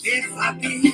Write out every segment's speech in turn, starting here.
If I be,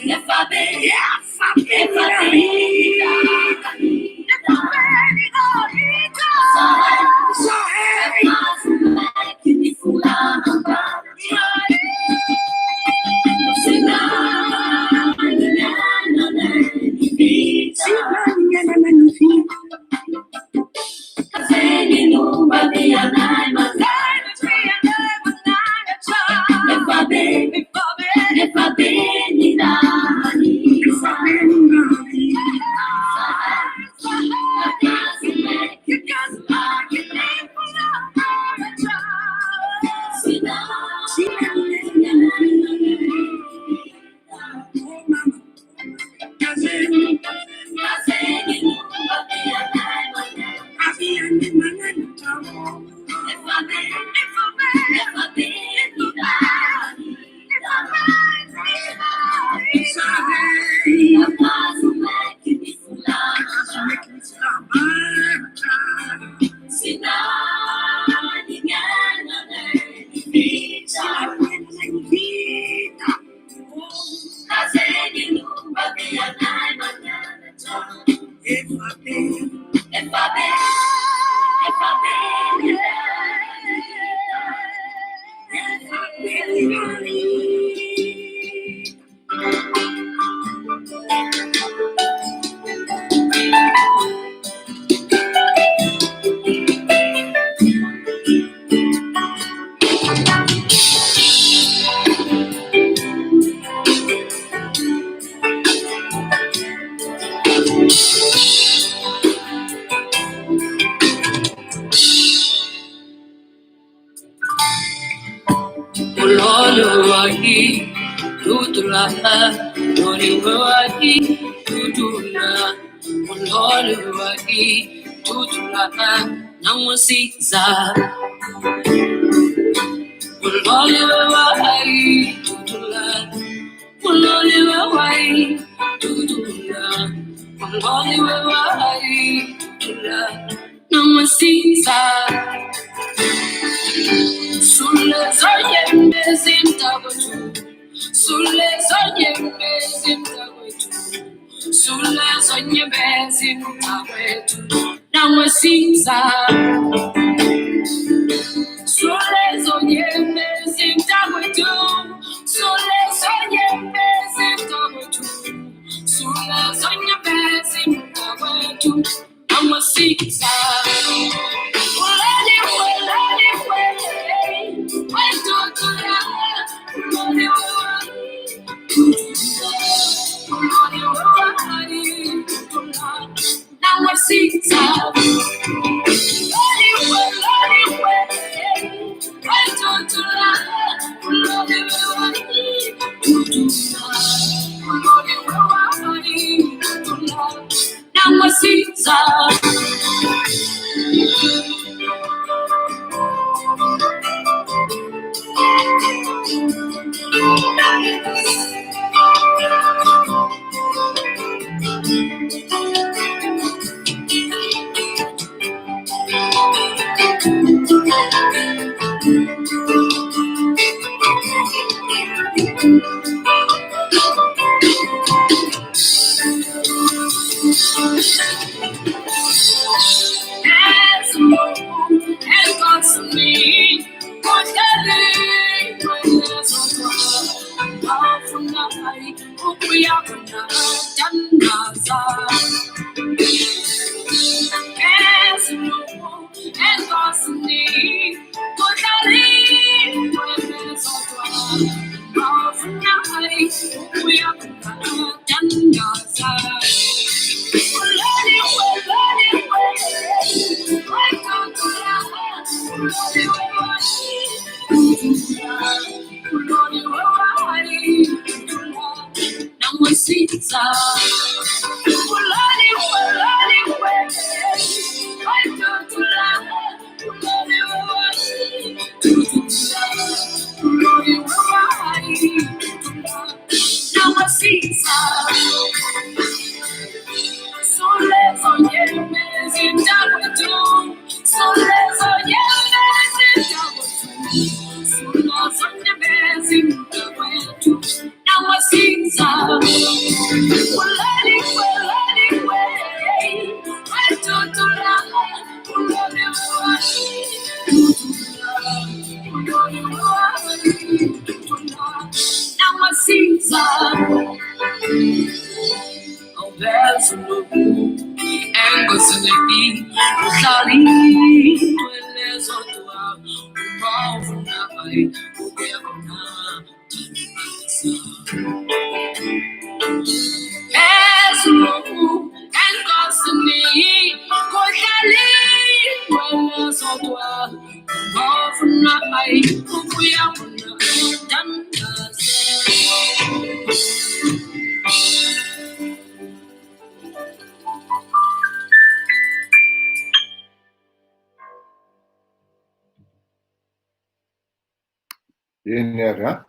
Eny ary a,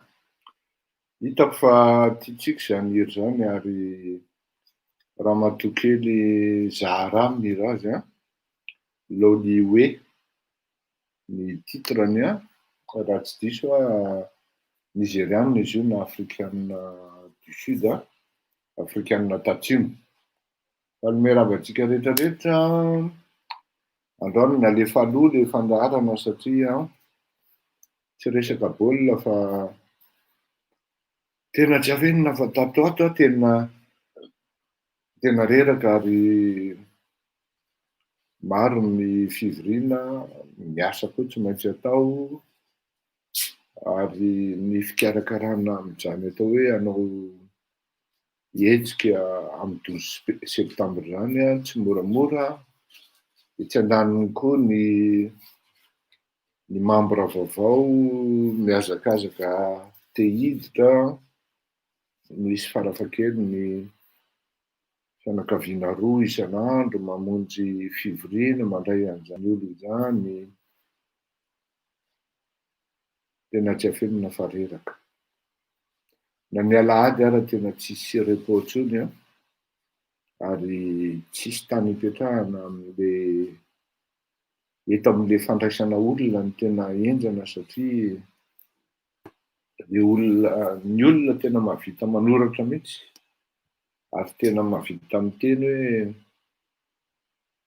hitako fa tiatsika zany hira zany ary raha matoa kely Zahara mihira azy a, Loliwe ny titrany a, raha tsy diso a nigériane izy io na africaine du sud a, africaine tatsimo. Fa ny miarahaba antsika rehetrarehetra androany no alefa aloha le fandaharana satria tsy resaka baolina fa tena tsy afenina fa tato ato a tena reraka ary maro ny fivoriana, miasa koa tsy maintsy atao ary ny fikarakarana amin'izany atao hoe hanao hetsika amin'ny 12 septambra zany a tsy moramora. Etsy andaniny koa ny membre vaovao mihazakazaka te hiditra, misy farafakely ny fianakaviana roa isan'andro mamonjy fivoriana mandray an'izany olo izany, tena tsy afenina fa reraka. Na ny alahady ara tena tsisy repos intsony a, ary tsisy tany hipetrahana amin'le eto amin'le fandraisana olona ny tena henjana satria ny olona tena mahavita manoratra mihitsy ary tena mahavita miteny hoe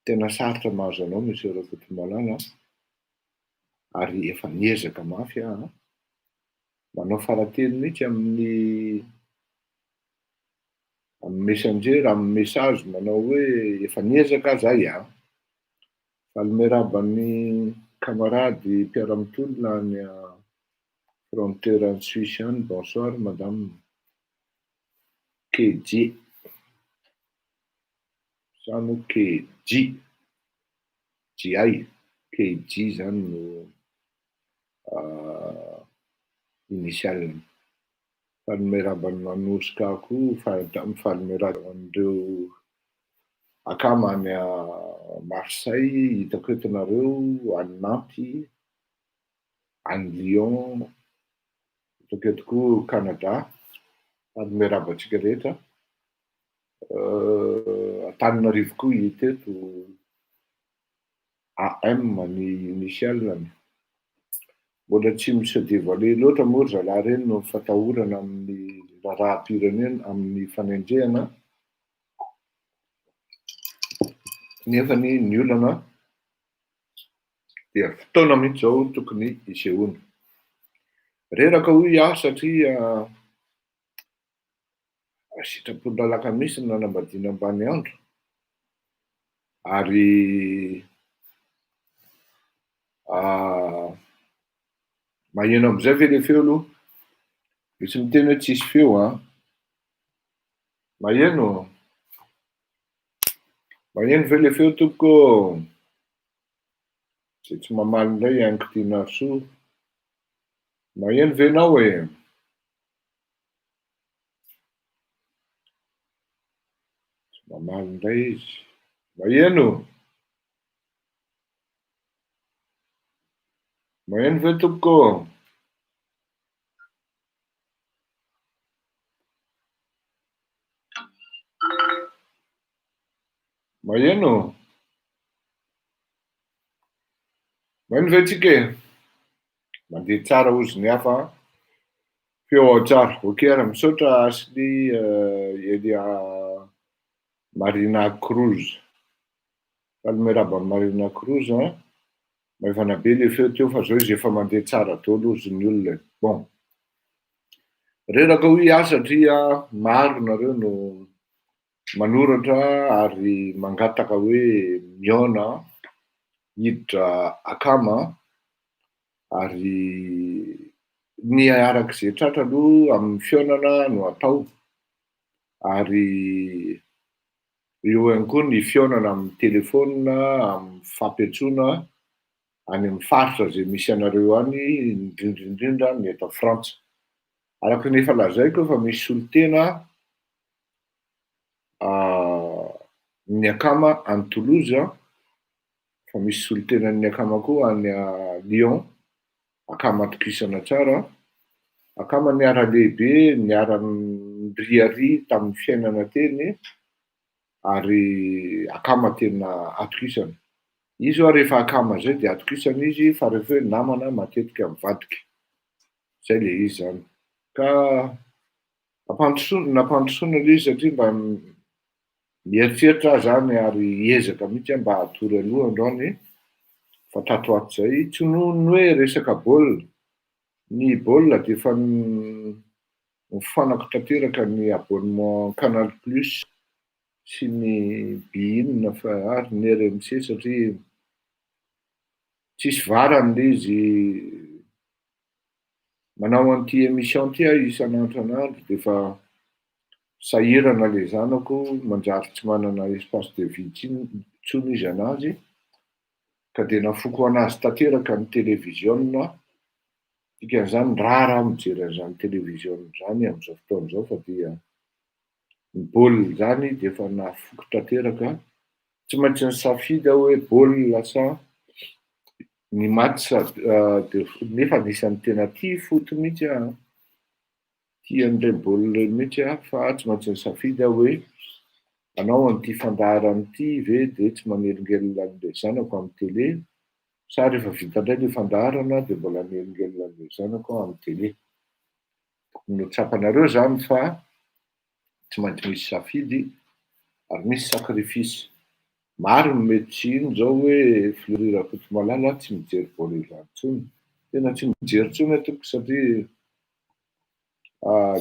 tena sarotra mahazo anao Monsieur Rakotomalala ary efa niezaka mafy aho manao farateny mihitsy amin'ny messenger, amin'ny message manao hoe efa niezaka zay aho. Fa ny miaraban'ny camarady mpiara-mitolona any frontière any Suisse any, bonsoir madame Kedje sa no Kedji, Jiay, Kedji zany no initialiny. Fa ny miaraban'ny Manouska koa, fa ny miaraban'ireo akama any Marseille, hitako eto nareo, any Nantes, any Lyon, hitako eto koa Canada, fa ny miaraba antsika rehetra. Antananarivo koa hita eto, AM ny initialiny. Mbola tsy se dévoilé loatra moa ry zalahy reny no fatahorana amin'ny raharaham-pirenena amin'ny fanendrehana. Nefany ny olana dia fotoana mihitsy zao tokony hisehoana. Reraka hoy aho satria sitrapony alakamisy no nanambadiana ambany andro ary maheno am'izay ve le feo aloha? Misy miteny hoe tsisy feo a. Maheno ve le feo tompoko? Zay tsy mamaly indray Aingo Tinarso. Maheno ve nao e? Tsy mamaly indray izy. Maheno? Maheno ve tompoko? Maheno? Maheno ve tsika e? Mandeha tsara ozy ny hafa. Feo tsara, ok raha misaotra Asli Elia Marina Cruz. Falmeraba Marina Cruz an, maivana be le feo teo fa zao izy efa mandeha tsara daholo ozy ny olona. Bon, reraka hoe aho satria maro nareo no manoratra ary mangataka hoe miona hiditra akama ary ny arak'izay tratra aloha amin'ny fiainana no atao ary eo ihany koa ny fiainana amin'ny telefônina, amin'ny fampiantsoana any amin'ny faritra zay misy anareo any, indrindrindrindra ny eto Frantsa. Araka ny efa lazaiko efa misy solitena ny akama any Toulouse, fa misy solitena ny akama koa any Lyon, akama atokisana tsara, akama niara lehibe, niara niriary tamin'ny fiainana teny ary akama tena atokisana. Izy zao rehefa akama zay de atokisana izy fa rehefa hoe namana matetika mivadika. Zay le izy zany. Ka nampandrosoana le izy satria mba mieritreritra aho zany ary hiezaka mihitsy aho mba hatory aloha androany fa tato ato zay tsy noho ny hoe resaka baolina. Ny baolina de efa nifanako tanteraka ny abonnement Canal Plus sy ny Bein fa ary ny RMC satria tsisy varany le izy manao an'ity émission ty aho isan'andro an'andro de efa sahirana le zanako manjary tsy manana espace de vie intsony izy anazy ka de nafoko anazy tanteraka ny télévision. Dikan'izany rara aho mijery an'izany télévision zany amin'izao fotoana izao fa dia ny baolina zany de efa nafoko tanteraka. Tsy maintsy nisafidy aho hoe baolina sa ny match de nefa anisan'ny tena tia foot mihitsy aho, tia an'ireny baolina ireny mihitsy aho fa tsy maintsy nisafidy aho hoe hanao an'ity fandaharana ity ve de tsy manelingelina an'ilay zanako amin'ny télé sa rehefa vita indray le fandaharana de mbola hanelingelina an'ilay zanako aho amin'ny télé. No tsapanareo zany fa tsy maintsy misy safidy ary misy sakrifisy. Maro ny mety tsy ino zao hoe Fleury Rakotomalala tsy mijery baolina izany intsony. Tena tsy mijery intsony atoko satria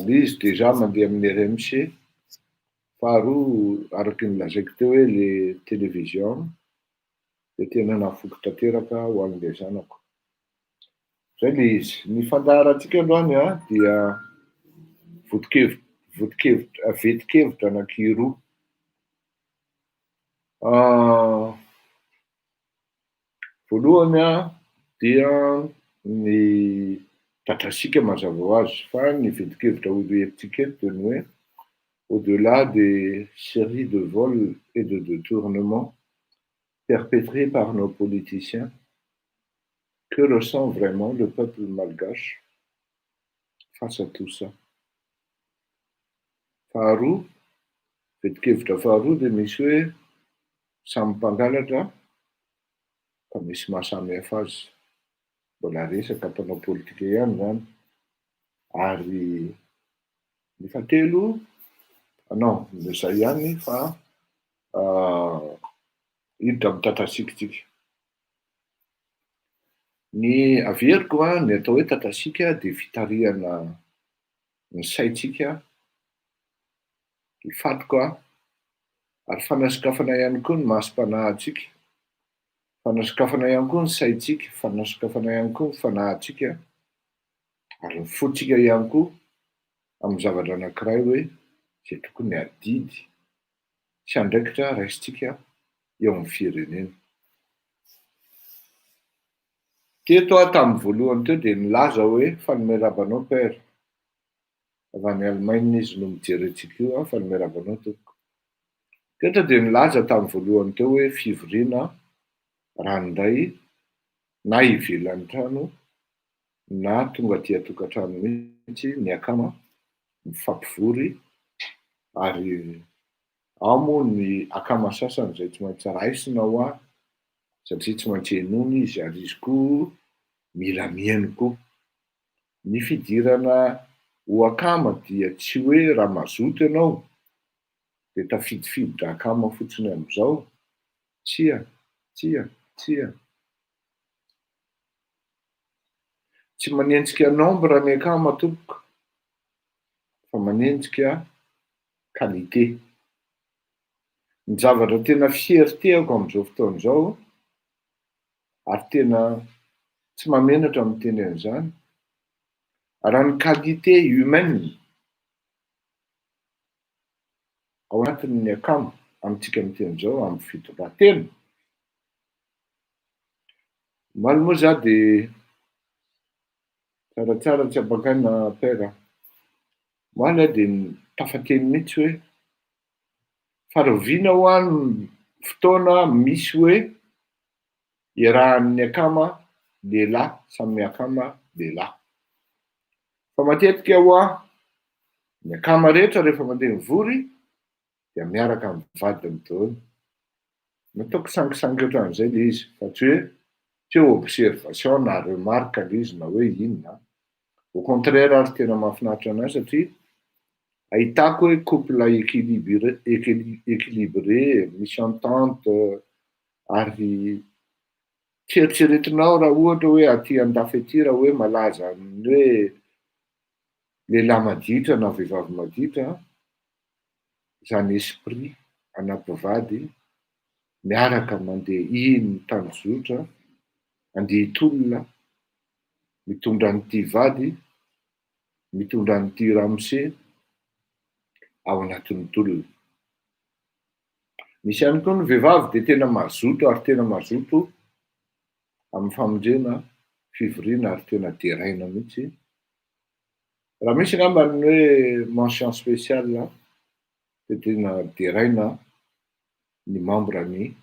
le izy déjà mandeha amin'ny RMC, faharoa araky ny lazaiko teo hoe le télévision de tena nafoko tanteraka ho an'ilay zanako. Zay le izy. Ny fandaharantsika androany dia vetikevitra anankiroa. Voalohany dia ny tratrasika mazava ho azy fa ny vetikevitra herintsika eto de ny hoe au-delà des séries de vols et de détournements perpétrés par nos politiciens, que ressent vraiment le peuple malgache face à tout ça? Faharoa, vetikevitra faharoa de misy hoe samy mpangalatra fa misy mahasamihafa azy. Mbola resaka mpanao politika ihany zany. Ary ny fahatelo, non, zay ihany fa hiditra amin'ny tratrasika. Ny averiko ny atao hoe tratrasika de fitarihana ny saitsika, hifatoko ary fanasokafana ihany koa ny masam-panahintsika, fanasokafana ihany koa ny saitsika, fanasokafana ihany koa ny fanahintsika ary ny fontsika ihany koa amin'ny zavatra anankiray hoe zay tokony adidy sy andraikitra raisitsika eo amin'ny firenena. Teto aho tamin'ny voalohany teo de nilaza hoe falmerabanao père. Avy any Allemagne izy no mijery antsika io falmerabanao tompoko. Teto de nilaza tamin'ny voalohany teo hoe fivoriana ranoray na ivelan'ny trano na tonga aty an-tokantrano mihitsy ny akama mifampivory ary ao moa ny akama sasany zay tsy maintsy raisina ho aho satria tsy maintsy henoina izy ary izy koa mila mihaino koa. Ny fidirana ho akama dia tsy hoe raha mazoto ianao de tafidifidy akama fotsiny am'izao. Tsia, tsia, tsia. Tsy manenjika nombre ny akama tompoko, fa manenjika qualité. Ny zavatra tena fiertéako am'izao fotoana izao, ary tena tsy mamenatra miteny an'izany, raha ny qualité humaine ao anatin'ny akama amintsika miteny zao amin'ny fitondran-tena. Omaly moa za de tsaratsara tsy abakaina pera. Omaly a de tafateny mihitsy hoe faraviana ho any fotoana misy hoe iarahan'ny akama lehilahy samy akama lehilahy. Fa matetika ho ny akama rehetra rehefa mandeha mivory dia miaraka am'vadiny daholo. Nataoko sangisangy ohatran'izay le izy fa tsy hoe observation na remarque le izy na hoe inona. Au contraire ary tena mahafinaritra anahy satria ahitako hoe couple équilibré, misy entente ary tsy eritreretinao raha ohatra hoe aty andafy aty raha hoe malaza amin'ny hoe lehilahy maditra na vehivavy maditra, zany esprit ana-mpivady miaraka mandeha iny tany zotra, andihi-tolona, mitondra an'ity vady, mitondra an'ity ramose ao anatin'ny tolona. Misy ihany koa ny vehivavy de tena mazoto ary tena mazoto amin'ny famondrena fivoriana ary tena deraina mihitsy. Raha misy angamba ny hoe mention spéciale de tena deraina ny membran'ny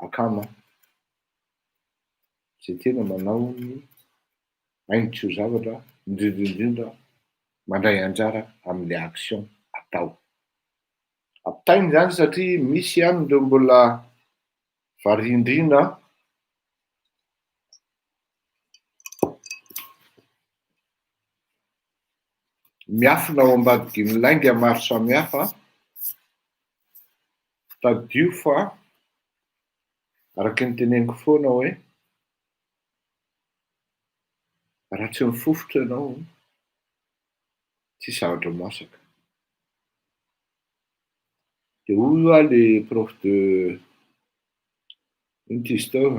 akama zay tena manao ny haingo tsy ho zavatra, indrindraindrindra mandray anjara am'le action atao. Ampitainy zany satria misy ihany ndreo mbola varindrina miafina ao ambadiky ny lainga maro samihafa tadio fa araky ny teneniko foana hoe raha tsy mifofotra ianao tsy zavatra masaka. De hoy aho le prof de ino ty izy teo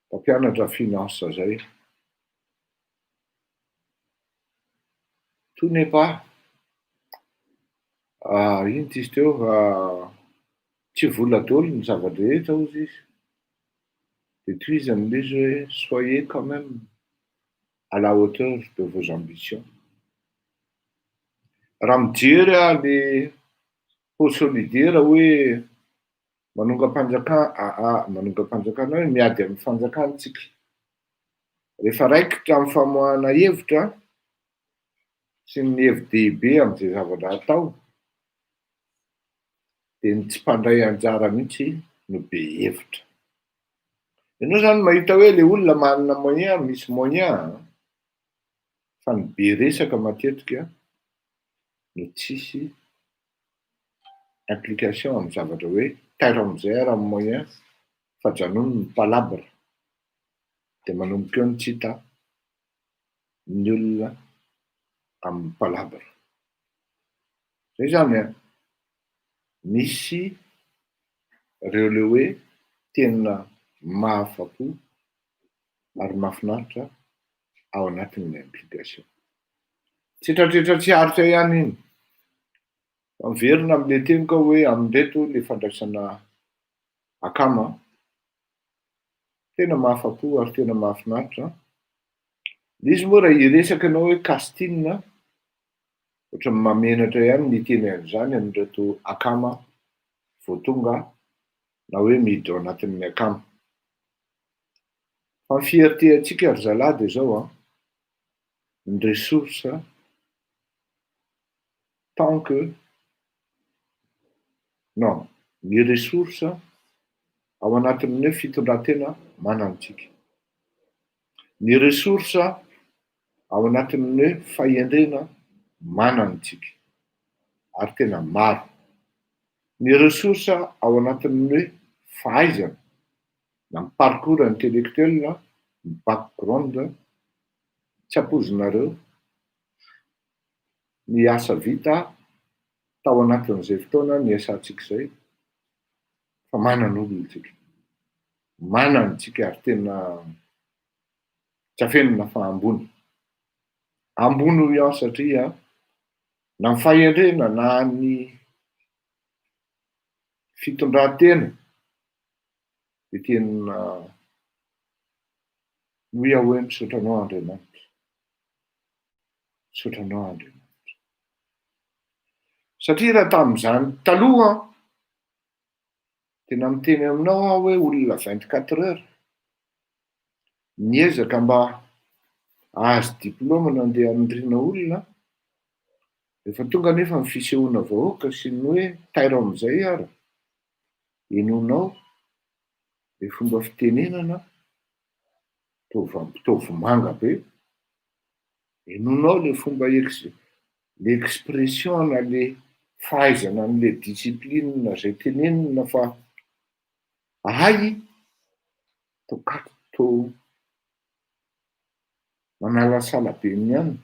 mpampianatra finance zay. Tout n'est pas ino ty izy teo tsy vola daholo ny zavatra rehetra hozy izy. De toy izy amin'izy hoe soyez quand même à la hauteur de vos ambitions. Raha mijery aho le pôly solidaire hoe manonga-panjakana hoe miady amin'ny fanjakana tsika. Rehefa raikitra amin'ny famoahana hevitra sy ny hevi-dehibe am'izay zavatra atao de ny tsy mpandray anjara mihitsy no be hevitra. Ianao zany mahita hoe le olona manana moyen, misy moyen, fa ny be resaka matetika no tsisy implication amin'ny zavatra hoe taitra am'izay ara amin'ny moyen fa janony ny palabra de manomboka eo ny tsy hita ny olona amin'ny palabra. Zay zany misy reo le hoe tena mahafa-po ary mahafinaritra ao anatin'ny implication. Tsy tratretra tsiaritra ihany iny. Miverina am'le teniko aho hoe amin'reto le fandraisana akama tena mahafa-po ary tena mahafinaritra. Le izy moa raha hiresaka ianao hoe casting ohatran'ny mamenatra ihany ny teny an'izany amin'reto akama vao tonga na hoe miditra ao anatin'ny akama. Fa ny fierté antsika ry zalahy de zao ny ressource tant que non, ny ressource ao anatin'ny hoe fitondran-tena manantsika. Ny ressource ao anatin'ny hoe faiandrena manana tsika ary tena maro. Ny resorsa ao anatin'ny hoe fahaizana na ny parcours intellectuel, ny background, tsy ampoizinareo ny asa vita tao anatin'izay fotoana ny asantsika izay fa manana olona tsika, manana tsika ary tena tsy afenina fa ambony. Ambony hoy aho satria na ny faiandrena na ny fitondrantena de tena hoy aho hoe misaotra anao Andriamanitra, misaotra anao Andriamanitra. Satria raha tamin'izany taloha tena miteny aminao aho hoe olona 24 heures miezaka mba ahazo diplôma nandeha hanindrina olona, rehefa tonga nefa ny fisehoana vahoaka sy ny hoe tairo amin'izay ara, enoinao le fomba fitenenana mpitovy manga be, enoinao le fomba le expression na le fahaizana an'le discipline zay tenenina fa ahay to manala salabe ihany.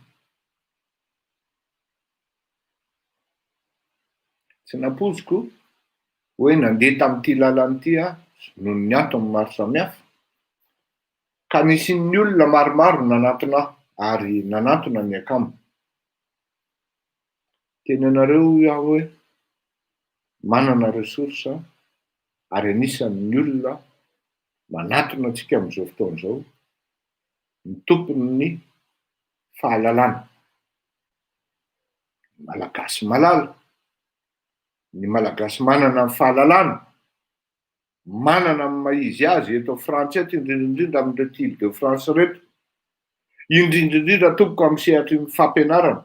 Tsy napoziko hoe nandeha tamin'ity lalana ity aho noho ny antony maro samihafa ka nisian'ny olona maromaro nanantona aho ary nanantona ny akamo. Teny anareo aho hoe manana resorsa ary anisan'ny olona manantona antsika amin'izao fotoana izao ny tompon'ny fahalalana. Malagasy malala, ny malagasy manana ny fahalalana, manana ny maizy azy eto Frantsa eto indrindrindrindra amin'ireo Ile de France reto, indrindrindrindra tompoko amin'ny sehatry ny fampianarana,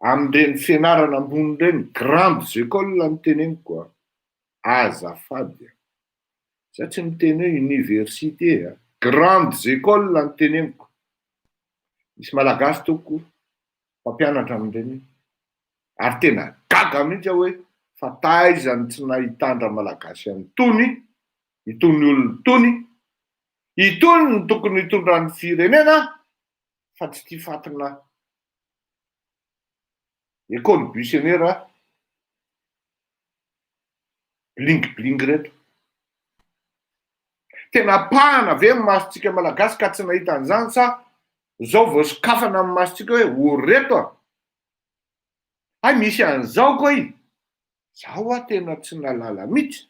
amin'ireny fianarana ambony ireny grandes écoles no teneniko azafady sa tsy miteny hoe université, grandes écoles no teneniko. Misy malagasy tompoko mpampianatra amin'ireny ary tena gaga mihitsy aho hoe fa taizany tsy nahitandra malagasy an'itony, itony olona itony no tokony hitondran'ny firenena fa tsy tia fatina école buissonnière bling reto. Tena pahana ve ny masontsika malagasy ka tsy nahita an'izany sa zao vao sokafana amin'ny masontsika hoe ory reto ay misy an'izao koa i. Zaho tena tsy nalala mihitsy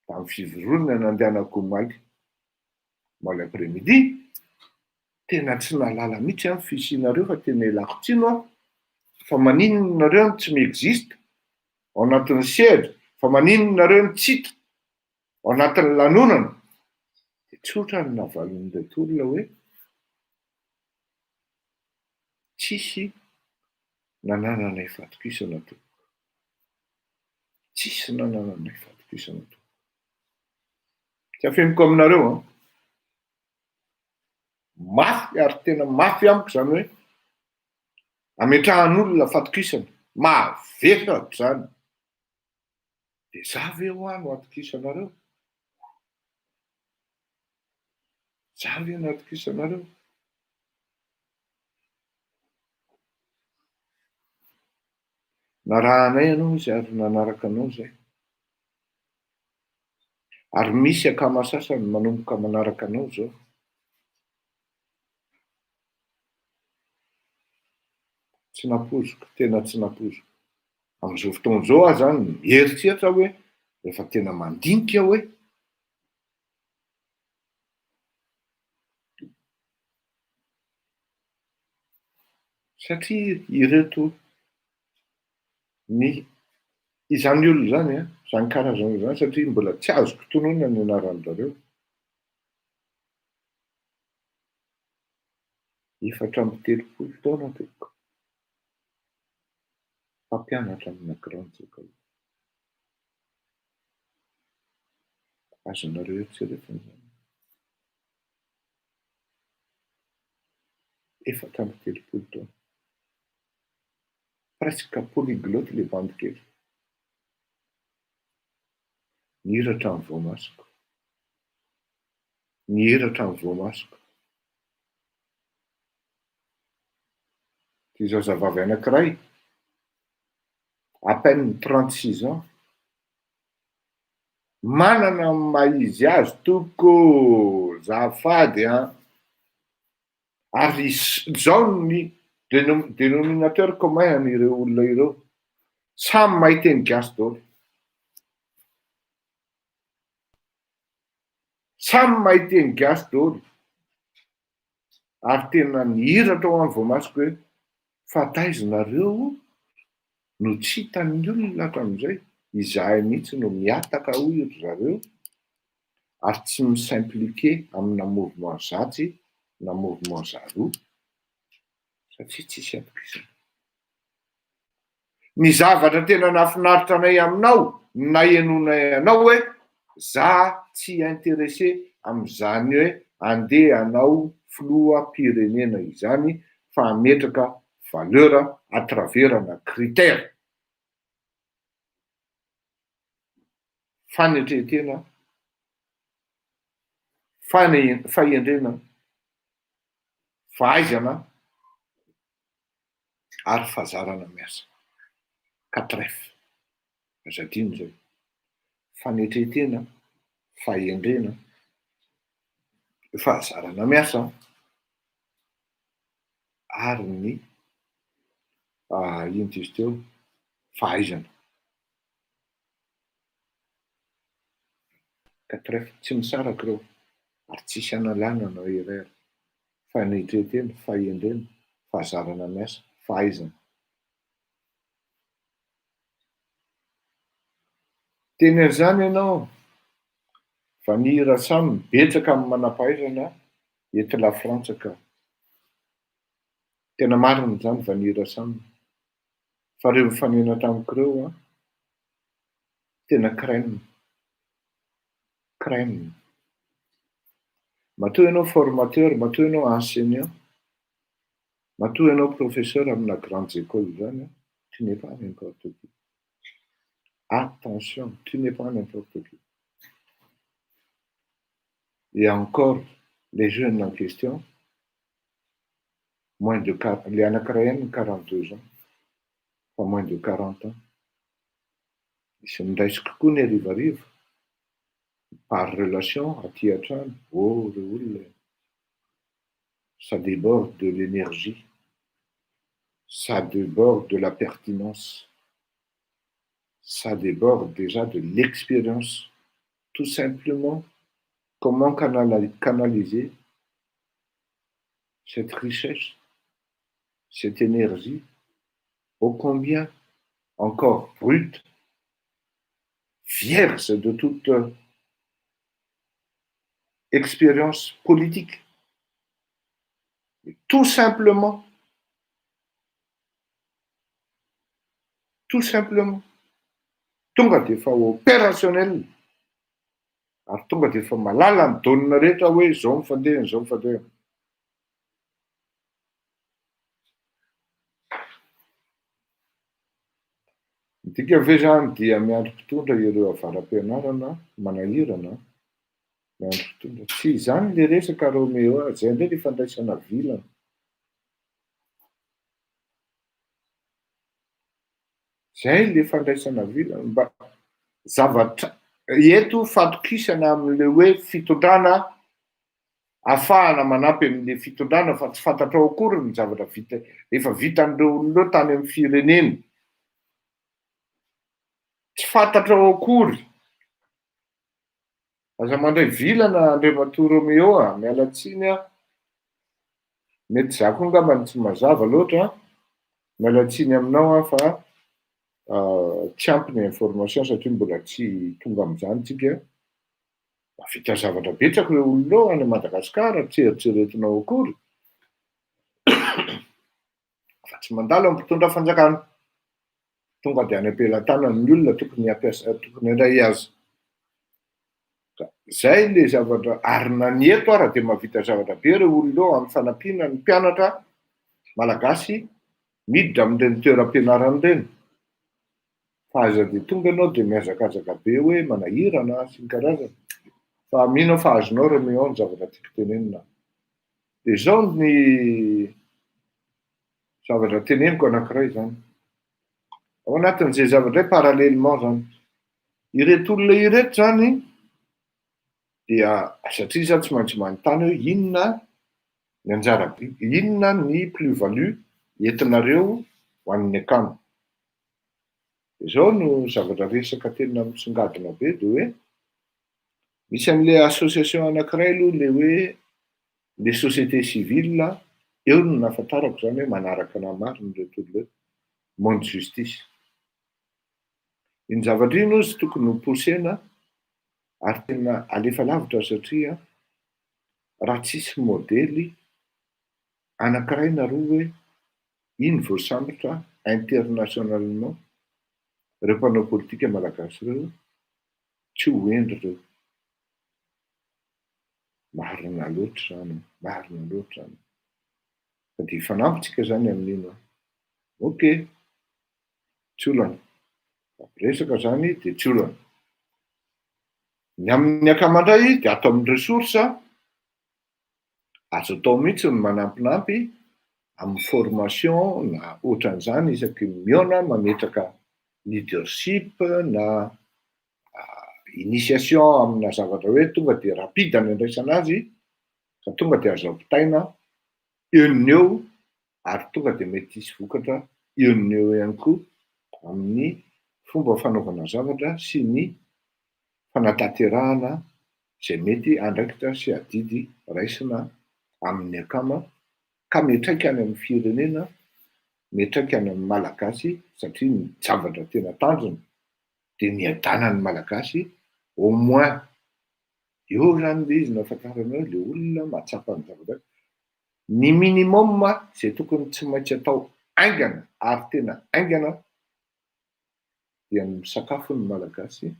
tamin'ny fivoriana nandehanako omaly après-midi, tena tsy nalala mihitsy amin'ny fisianareo fa tena ialako tsino aho fa maninona nareo tsy miexiste ao anatin'ny sedra, fa maninona nareo mitsito ao anatin'ny lanonana. De tsotra ny navalin'reto olona hoe tsisy nanananay fatokisana tompoko, tsisy nanananay fatokisana tompoko. Tsy afeniko aminareo mafy ary tena mafy amiko zany hoe ametrahan'olona fatokisana mavesatra zany. De za ve ho any ho atokisanareo? Za ve no atokisanareo? Narahanay ianao izy ary nanaraka anao zay. Ary misy akama sasany manomboka manaraka anao zao. Tsy napoziko, tena tsy napoziko. Amin'izao fotoana izao aho zany mieritreritra hoe rehefa tena mandinika hoe satria ireto ny izany olona zany zany karazana zany satria mbola tsy azoko tonoina ny anaran'zareo. 4 taona tompoko mpampianatra amina grandes écoles. Azonareo eritreretina zany. efatra amby telopolo taona. Presque polyglotte le bande kely. Nihiratra amin'ny voamasoko. Nihiratra amin'ny voamasoko. Ty zazavavy anankiray, à peine 36 ans, manana ny maha-izy azy toko zafady ary zao ny dénominateur commun an'ireo olona ireo, samy mahay teny gasy daholo. Samy mahay teny gasy daholo. Ary tena nihiratra ao amin'ny voamasoko hoe fa taizanareo no tsy hitan'ny olona hatram'izay, izahay mihitsy no miataka hoy ry zareo, ary tsy misimpliqué amina mouvement zatsy na mouvement zaroa satria tsisy atokisana. Ny zavatra tena nahafinaritra anay aminao, na henonay anao hoe za tsy intéressé amin'izany hoe andeha hanao filoham-pirenena izany, fa hametraka valeur à travers na critère. Fanetretena, fahendrena, fahaizana ary fahazarana miasa. Katref, azadino zay. Fanetretena, fahendrena, fahazarana miasa ary ny ino izy teo, fahaizana. Katref, tsy misaraka ireo ary tsisy analana na irery. Fanetretena, fahendrena, fahazarana miasa, fahaizana. Teny an'izany ianao, fa nihira samy betsaka amin'ny manam-pahaizana eto la Frantsa ka. Tena marina izany fa nihira samy. Fa ireo mifanena tamiko ireo tena crème. Crème. Matoa ianao formateur, matoa ianao enseignant, matoa ianao professeur amina grandes écoles zany, tu n'es pas n'importe qui. Attention, tu n'es pas n'importe qui. Et encore, les jeunes en question, moins de 4, les anankiray 42 ans, pas moins de 40 ans. Misy mindraisy kokoa ny arivariva, par relation, aty an-trano, oh reo olona, ça déborde de l'énergie, ça déborde de la pertinence, ça déborde déjà de l'expérience. Tout simplement, comment canaliser cette richesse, cette énergie, ô combien encore brute, vierge de toute expérience politique. Tout simplement, tonga dia efa opérationnel, ary tonga dia efa malala ny donina rehetra hoe zao mifandehana, zao mifandehana. Dika ve zany dia miandry mpitondra ireo avaram-pianarana manahirana, miandry mpitondra. Tsy izany le resaka Roméo, zay indray le fandraisana vilana. Zay le fandraisana vilana mba zavatra eto fatokisana amin'le hoe fitondrana, ahafahana manampy amin'le fitondrana fa tsy fantatra ao akory ny zavatra vita, efa vitan'ireo olon'ireo tany amin'ny firenena. Tsy fantatra ao akory. Aza mandray vilana Andriamatoa Roméo miala tsiny mety za koa angambany tsy mazava loatra, miala tsiny aminao fa tsy ampy ny information satria mbola tsy tonga amin'izany tsika. Mahavita zavatra betsaka ireo olonao any Madagasikara, tsy eritreretinao akory. Fa tsy mandalo amin'ny mpitondra fanjakana. Tonga dia any ampelantanany ny olona tokony handray azy. Zay le zavatra ary na ny eto ara dia mahavita zavatra be ireo olonao amin'ny fanampiana ny mpianatra malagasy miditra amin'ireny toeram-pianarana ireny. Fa aza de tonga ianao de miazakazaka be hoe manahirana sy ny karazany. Fa mino aho fa azonao Roméo ny zavatra tiako tenenina. De zao ny zavatra teneniko anankiray zany. Ao anatin'izay zavatra hoe parallèlement zany. Ireto olona ireto zany dia satria izaho tsy maintsy manontany hoe inona ny anjara inona ny plus-value entinareo ho an'ny akamo. Zao no zavatra resaka tena misongadina be de hoe misy an'le association anankiray aloha le hoe le société civile, eo no nahafantarako zany hoe manaraka anahy marina reto olona hoe monde justice. Iny zavatra iny ozy tokony ho posena ary tena alefa lavitra satria raha tsisy modely anankiray na roa hoe iny voasambotra internationalement ireo mpanao politika malagasy ireo tsy ho endry reo. Marina loatra zany, marina loatra zany. Fa de fanampitsika zany amin'ino. Ok, tsy olana. Resaka zany de tsy olana. Ny amin'ny akamandray de ato amin'ny resorsa azo atao mihitsy ny manampinampy amin'ny formation na ohatran'izany isaky miona mametraka leadership na initiation amina zavatra hoe tonga de rapide ny andraisana azy ka tonga de azo ampitaina eo ny eo ary tonga de mety hisy vokatra eo ny eo ihany koa amin'ny fomba fanaovana zavatra sy ny fanatanterahana zay mety andraikitra sy adidy raisina amin'ny akama ka metraika any amin'ny firenena, metraika any amin'ny malagasy satria ny zavatra tena tanjona de ny adanan'ny malagasy au moins eo zany le izy nahafantarana le olona mahatsapa ny zavatra ny minimum zay tokony tsy maintsy atao aingana ary tena aingana dia ny misakafo ny malagasy,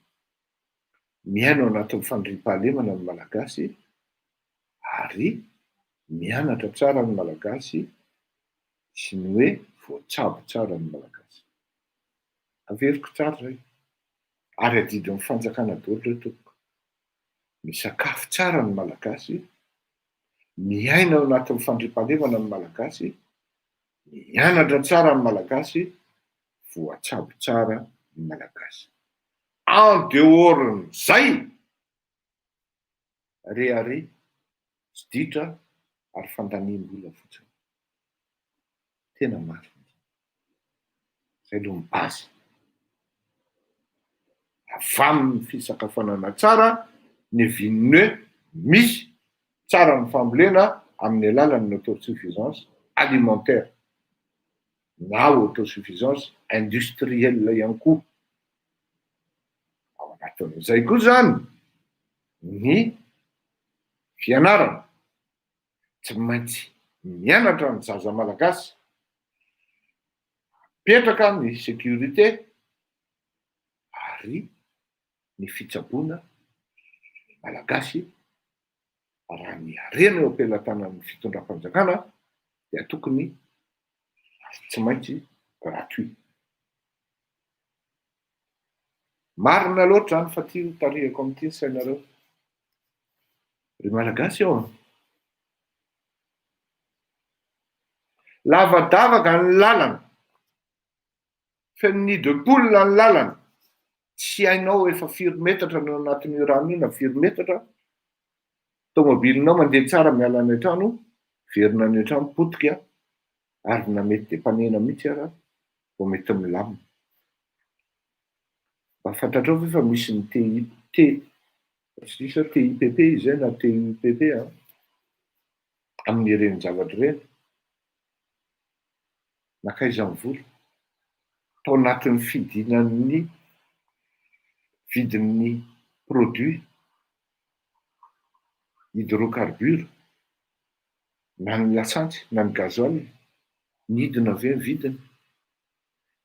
miaina ao anatin'ny fandriam-pahalemana ny malagasy ary mianatra tsara ny malagasy sy ny hoe voatsabo tsara ny malagasy. Averiko tsara zay. Ary adidin'ny fanjakana daholo ry tompoko. Misakafo tsara ny malagasy, miaina ao anatin'ny fandriam-pahalemana ny malagasy, mianatra tsara ny malagasy, voatsabo tsara ny malagasy. En dehors-n'izay rehare tsy ditra ary fandaniam-bola fotsiny. Tena marina. Zay aloha ny base. Avy amin'ny fisakafoanana tsara, ny vinone misy tsara ny fambolena amin'ny alalan'ny autosuffisance alimentaire na autosuffisance industrielle ihany koa. Ao anatin'izay koa zany ny fianarana tsy maintsy mianatra ny zaza malagasy, petraka ny sécurité ary ny fitsaboana malagasy raha ny harena eo am-pelantanan'ny fitondram-panjakana dia tokony tsy maintsy gratuit. Marina loatra zany fa ty tarihako amin'ity ny sainareo. Ry malagasy ao. Lavadavaka ny lalana. Feno nid de poule ny lalana. Tsy hainao efa firy metatra no anatin'io rano io na firy metatra. Tomobilinao mandeha tsara miala any an-trano, verina any an-trano potika ary na mety de mpanena mihitsy ara vao mety milamina. Mba fantatrao ve fa misy ny TIPP izay na TUPP amin'ireny zavatra ireny. Nakaiza mivola tao anatin'ny fidinan'ny vidin'ny produit hydrocarbure na ny lasantsy na ny gazoil, nidina ve ny vidiny,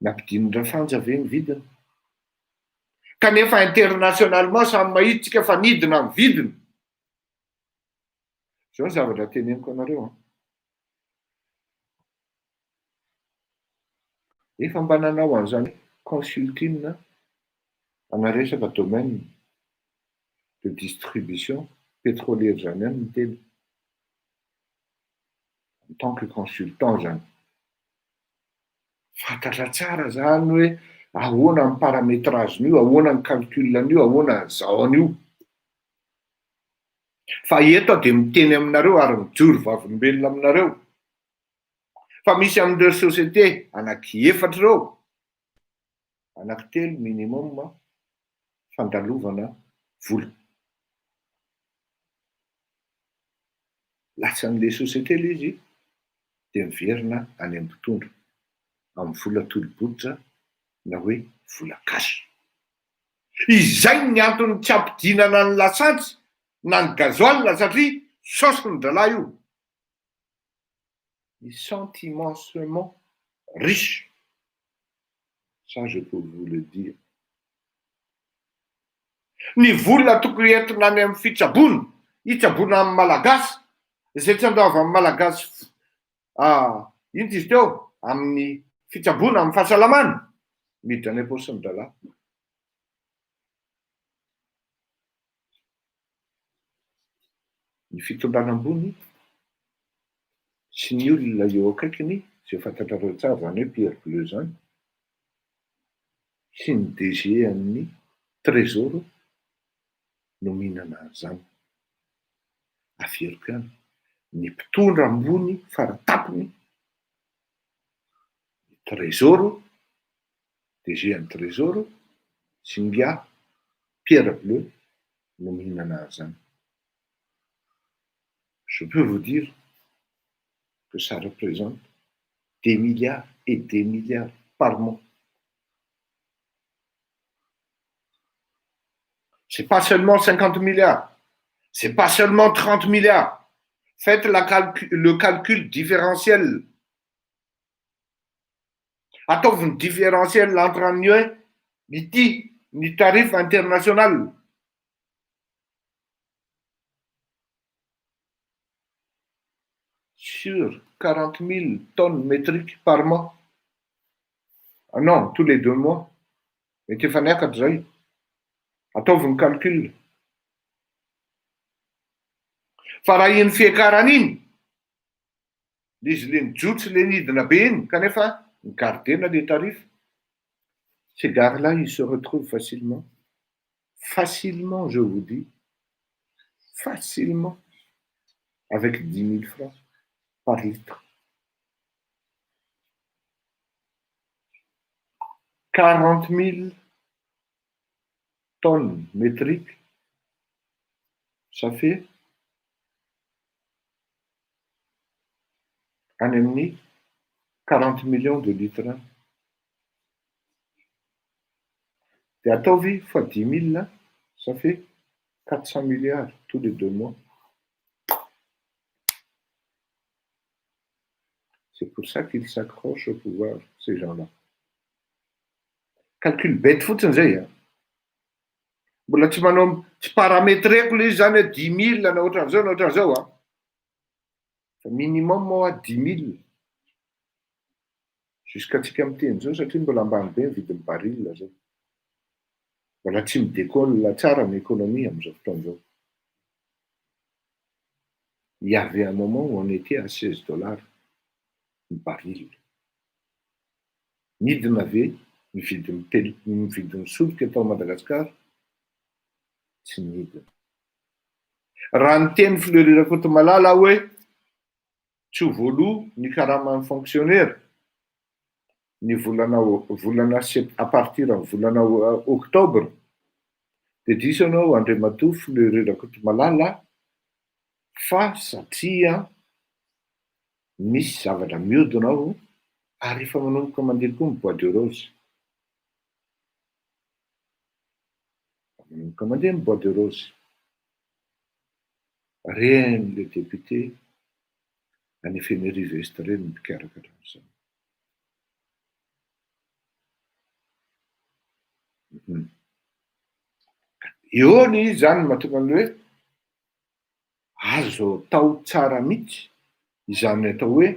nampidinin-drafanja ve ny vidiny. Kanefa internationalement samy mahitsika fa nidina ny vidiny. Zao ny zavatra teneniko anareo. efa mba nanao an'izany consulting ana resaka domaine de distribution pétrolière zany any ny teny en tant que consultant zany fantatra tsara zany hoe ahoana ny paramétragen'io, ahoana ny calculan'io, ahoana ny zaon'io. Fa eto dia miteny aminareo ary mijoro vavolombelona aminareo fa misy amin'ireo société anaky efatra ireo, anaky telo minimum fandalovana vola. Latsan'le société le izy dia miverina any amin'ny mpitondra amin'ny vola tolo-botra na hoe vola gasy. Izay ny antony tsy ampidinana ny lasantsy na ny gazoil satria saosiny dralahy io. Ils sont immensément riches. Ça, je peux vous le dire. Ny vola tokony entina any amin'ny fitsaboana, hitsaboana amin'ny malagasy, izay tsy andaova amin'ny malagasy ino izy teo amin'ny fitsaboana amin'ny fahasalamana, miditra any am-paosiny dralahy. Ny fitondrana ambony sy ny olona eo akaikiny izay fantatrareo tsara zany hoe Pierre Bleu zany sy ny DG amin'ny trésor no mihinana an'izany. Averiko ihany ny mpitondra ambony faratapony trésor, DG amin'ny trésor sy ngia Pierre Bleu no mihinana an'izany. Je peux vous dire que ça représente des milliards et des milliards par mois. C'est pas seulement 50 milliards, c'est pas seulement 30 milliards. Faites le calcul différentiel. Ataovy ny différentiel entre ny tarif international. Sur 40 000 tonnes métriques par mois. Ah non, tous les 2 mois. Mety efa niakatra zay. Ataovy ny calcul. Fa raha iny fiakarana iny, izy le mijotsy le nidina be iny, kanefa gardena les tarifs. Ces gars-là, ils se retrouvent facilement. Facilement, je vous dis. Facilement. Avec 10 000 francs par litre. 40 000 tonnes métriques. Ça fait un et demi, 40 millions de litres. Et à Tovi, fois 10 000, là, ça fait 400 milliards tous les 2 mois. C'est pour ça qu'ils s'accrochent au pouvoir, ces gens-là. Calcul bête fotsiny zay a. Mbola tsy manao tsy paramétreko le izy zany hoe 10 000 na ohatran'izao na ohatran'izao a. Fa minimum moa 10 000. Jusqu'à tsika miteny zao satria mbola ambany be ny vidin'ny baril zao. Mbola tsy midécolle tsara ny économie amin'izao fotoan'izao. Il y avait un moment où on était à 16 $ ny baril. Midina ve ny vidin'ny solika atao Madagasikara tsy midina. Raha ny teny Fleury Rakotomalala hoe tsy ho voaloha ny karaman'ny fonctionnaire ny volana à partir amin'ny volana octobre dia diso anao Andriamatoa Fleury Rakotomalala fa satria misy zavatra mihodina ao ary efa manomboka mandeha koa ny bois de rose. Manomboka mandeha ny bois de rose. Reny le député any Efemery West reny mikarakara amin'izany. Eo ny izy zany mahatonga ny hoe azo atao tsara mihitsy izany atao hoe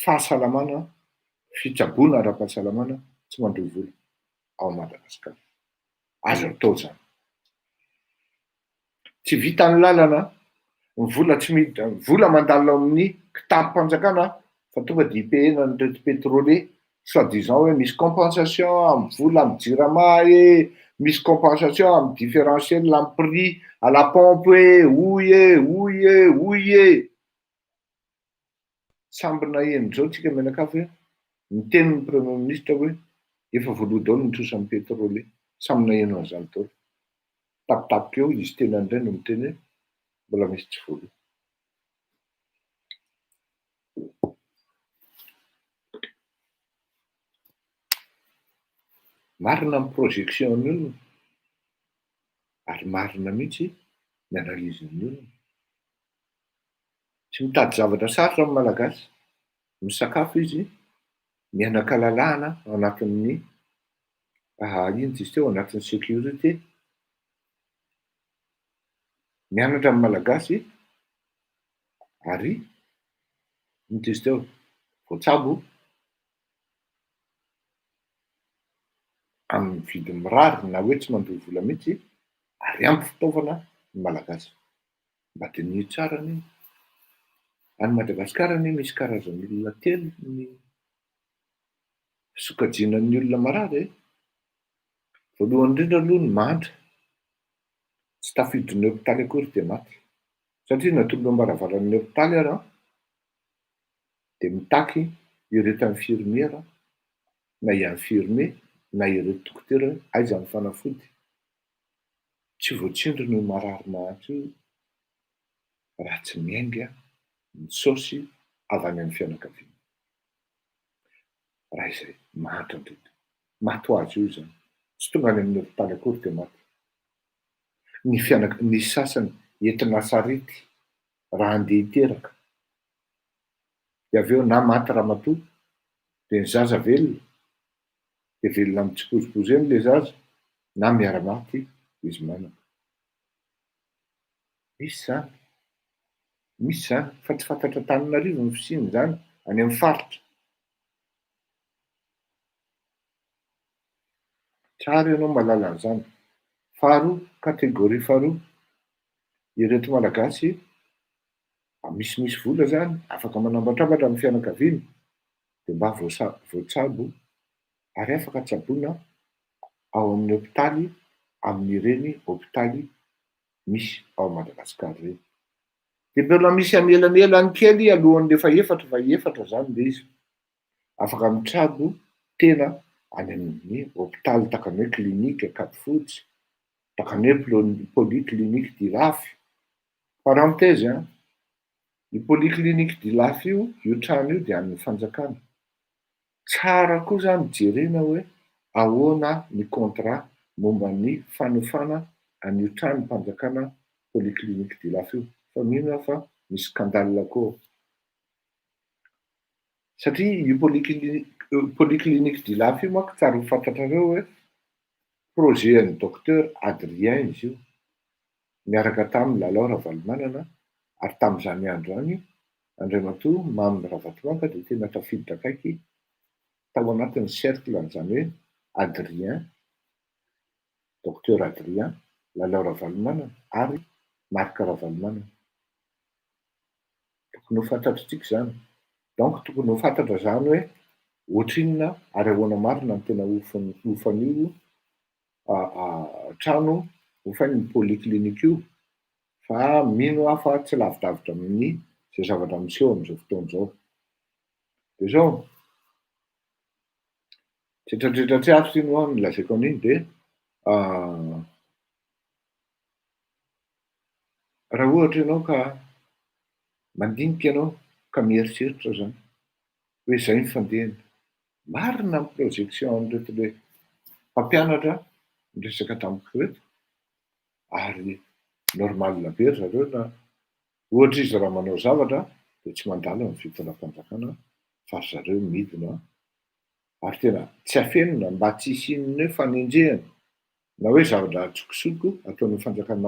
fahasalamana fitsaboana ara-pahasalamana tsy mandroy vola ao Madagasikara. Azo atao zany. Tsy vita ny lalana, ny vola tsy vola mandalo amin'ny kitapo-panjakana fa tonga de ipehana an'ireto pétrolier soi-disant hoe misy compensation amin'ny vola amin'ny JIRAMA misy compensation amin'ny différentiel amin'ny prix à la pompe hoy. Samby naheno zao tsika mianakavy hoe ny tenin'ny premier ministre hoe efa voaloha daholo ny trosan'ny pétrolier. Samy naheno an'izany daholo. Tapitapiky eo izy tenany indray no miteny hoe mbola misy tsy voaloha. Marina amin'ny projection-ny olona ary marina mihitsy ny analyse-ny olona. Tsy mitady zavatra sarotra amin'ny malagasy. Misakafo izy, mianakalalahana ao anatin'ny ino izy teo, ao anatin'ny sécurité. Mianatra amin'ny malagasy ary ino izy teo, voatsabo amin'ny vidiny mirary na hoe tsy mandroy vola mihitsy ary ampy fitaovana ny malagasy. Mba dinihio tsara anie. Any Madagasikara anie misy karazany olona telo ny sokajianan'ny olona marary. Voalohany indrindra aloha ny mantra. Tsy tafiditra ny hôpitaly akory de maty. Satria natolo am-baravaran'ny hôpitaly ary de mitaky ireto infirmiera na infirmier na ireto dokotera hoe aiza ny fanafody. Tsy voatsindry no marary mahatra io raha tsy miainga ny saosy avy any amin'ny fianakaviana. Raha izay mantra indrindra. Maty ho azy io zany. Tsy tonga any amin'ny hôpitaly akory de maty. Ny sasany entina sarety raha andeha hiteraka. De avy eo na maty ramatoa de ny zaza velona de velona mitsipozipozy eny le zaza na miara-maty izy manana. Misy zany fa tsy fantatra Antananarivo ny fisiany zany any amin'ny faritra. Tsara ianao mahalala an'izany. Faharoa, kategoria faharoa, ireto malagasy misimisy vola zany afaka manambatrambatra amin'ny fianakaviana de mba voatsabo ary afaka tsaboina ao amin'ny hôpitaly amin'ireny hôpitaly misy ao Madagasikara ireny. De mbola misy anelanelany kely alohan'le efatra zany le izy. Afaka mitsabo tena any amin'ny hôpitaly takany hoe klinika Ankadifotsy, takany hoe polyclinique d'Ilafy. Parenthèse io polyclinique d'Ilafy io trano io de an'ny fanjakana. Tsara koa zany jerena hoe ahoana ny contrat momban'ny fanofana an'io tranom-panjakana polyclinique d'Ilafy io. Fa mino aho fa misy scandale koa. Satria io polyclinique d'Ilafy io manko tsara ho fantatrareo hoe projet-n'ny docteur Adrien izy io. Miaraka tamin'ny Lalao Ravalomanana ary tamin'izany andro any Andriamatoa Mamy Ravatomanga de tena tafiditra akaiky tao anatin'ny cercle an'izany hoe Adrien, docteur Adrien, Lalao Ravalomanana ary Marc Ravalomanana. Tokony ho fantatritsika zany. Donc tokony ho fantatra zany hoe ohatrinona ary ahoana marina ny tena hofan'io trano hofan'ny polyclinique io. Fa mino aho fa tsy lavidavitra amin'ny zay zavatra miseho amin'izao fotoana izao. De zao, tretratretra tsy ato ino aho no lazaiko an'iny de raha ohatra ianao ka mandinika ianao ka mieritreritra zany hoe zay ny fandehana. Marina amin'ny projection an'ireto le mpampianatra miresaka tamiko reto ary normal be ry zareo na ohatra izy raha manao zavatra de tsy mandalo amin'ny fitaovam-panjakana fa ry zareo midina ary tena tsy afenina mba tsy hisian'ny hoe fanendrehana na hoe zavatra atsokosoko ataon'ny fanjakana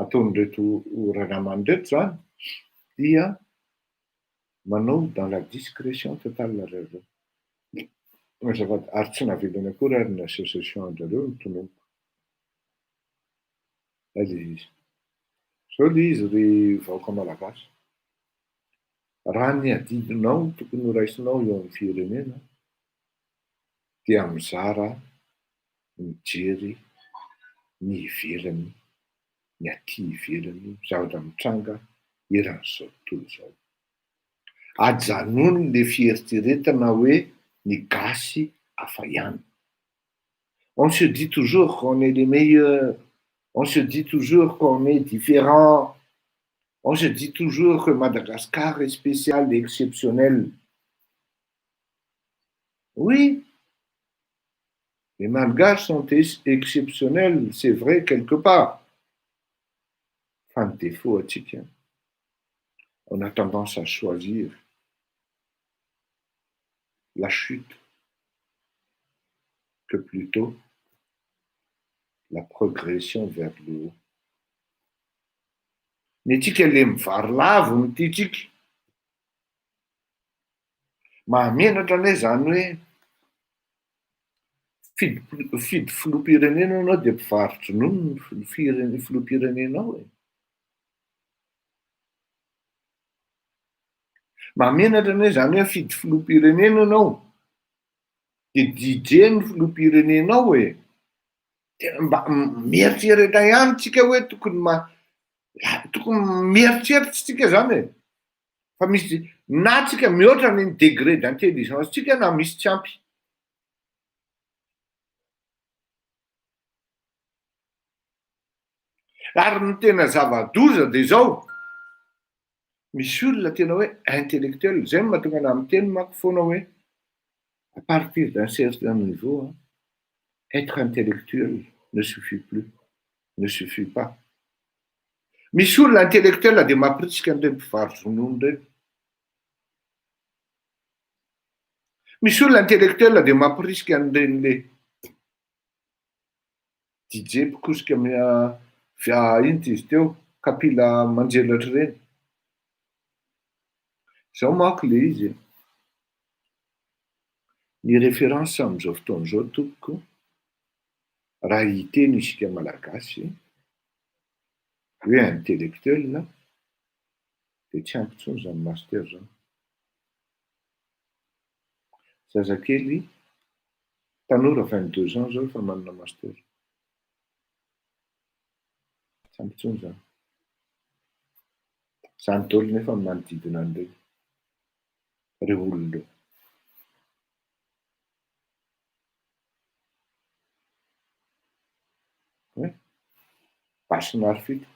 ataon'ireto ranaman'ireto zany dia manao dans la discrétion totale nareo ary tsy navelany akory ary ny association andrareo nytonompo ale izy zao le izy ry vahoaka malagasy raha ny adidinao tokony horaisinao eo amin'ny firenena dia mizara mijery ny ivelany ny aty ivelany zavatra mitranga eran'izao tontolo zao ajanony le fieritreretana hoe ny gasy hafa ihany. On se dit toujours qu'on est les meilleurs, on se dit toujours qu'on est différent, on se dit toujours que Madagascar est spécial et exceptionnel. Oui, les Malgaches sont exceptionnels, c'est vrai quelque part. Enfin, le défaut atsika, on a tendance à choisir la chute que plutôt la progression vers le haut. Ny atsika le mivary lavo ny tiatsika mahamenatra ane zany hoe fidy filoham-pirenena anao de mpivarotry nono ny filoham-pirenenao e. Mahamenatra ane zany hoe fidy filoham-pirenena anao de DJ ny filoham-pirenenao e. Mba mieritreritra ihany tsika hoe tokony mieritreritra tsika zany e. Fa misy na tsika mihoatra ny degré d'intelligence tsika na misy tsy ampy. Ary ny tena zava-doza de zao misy olona tena hoe intellectuel, zay mahatonga ana amin'ny teny manko foana hoe à partir d'un certain niveau être intellectuel ne suffit plus, ne suffit pas. Misy olona intellectuel de mampirisika an'ireny mpivarotry ronono reny. Misy olona intellectuel de mampirisika an'ireny le DJ mpikosika ino izy teo kapila manjelatry reny. Zao manko le izy ny référence am'izao fotoana zao tompoko raha hiteny isika malagasy hoe intellectuel de tsy ampy intsony zany master zany. Zazakely tanora 22 ans zao efa manana master. Tsy ampy intsony zany. Zany daholo nefa manodidina an'ireny reo olona reo. Basonary fito.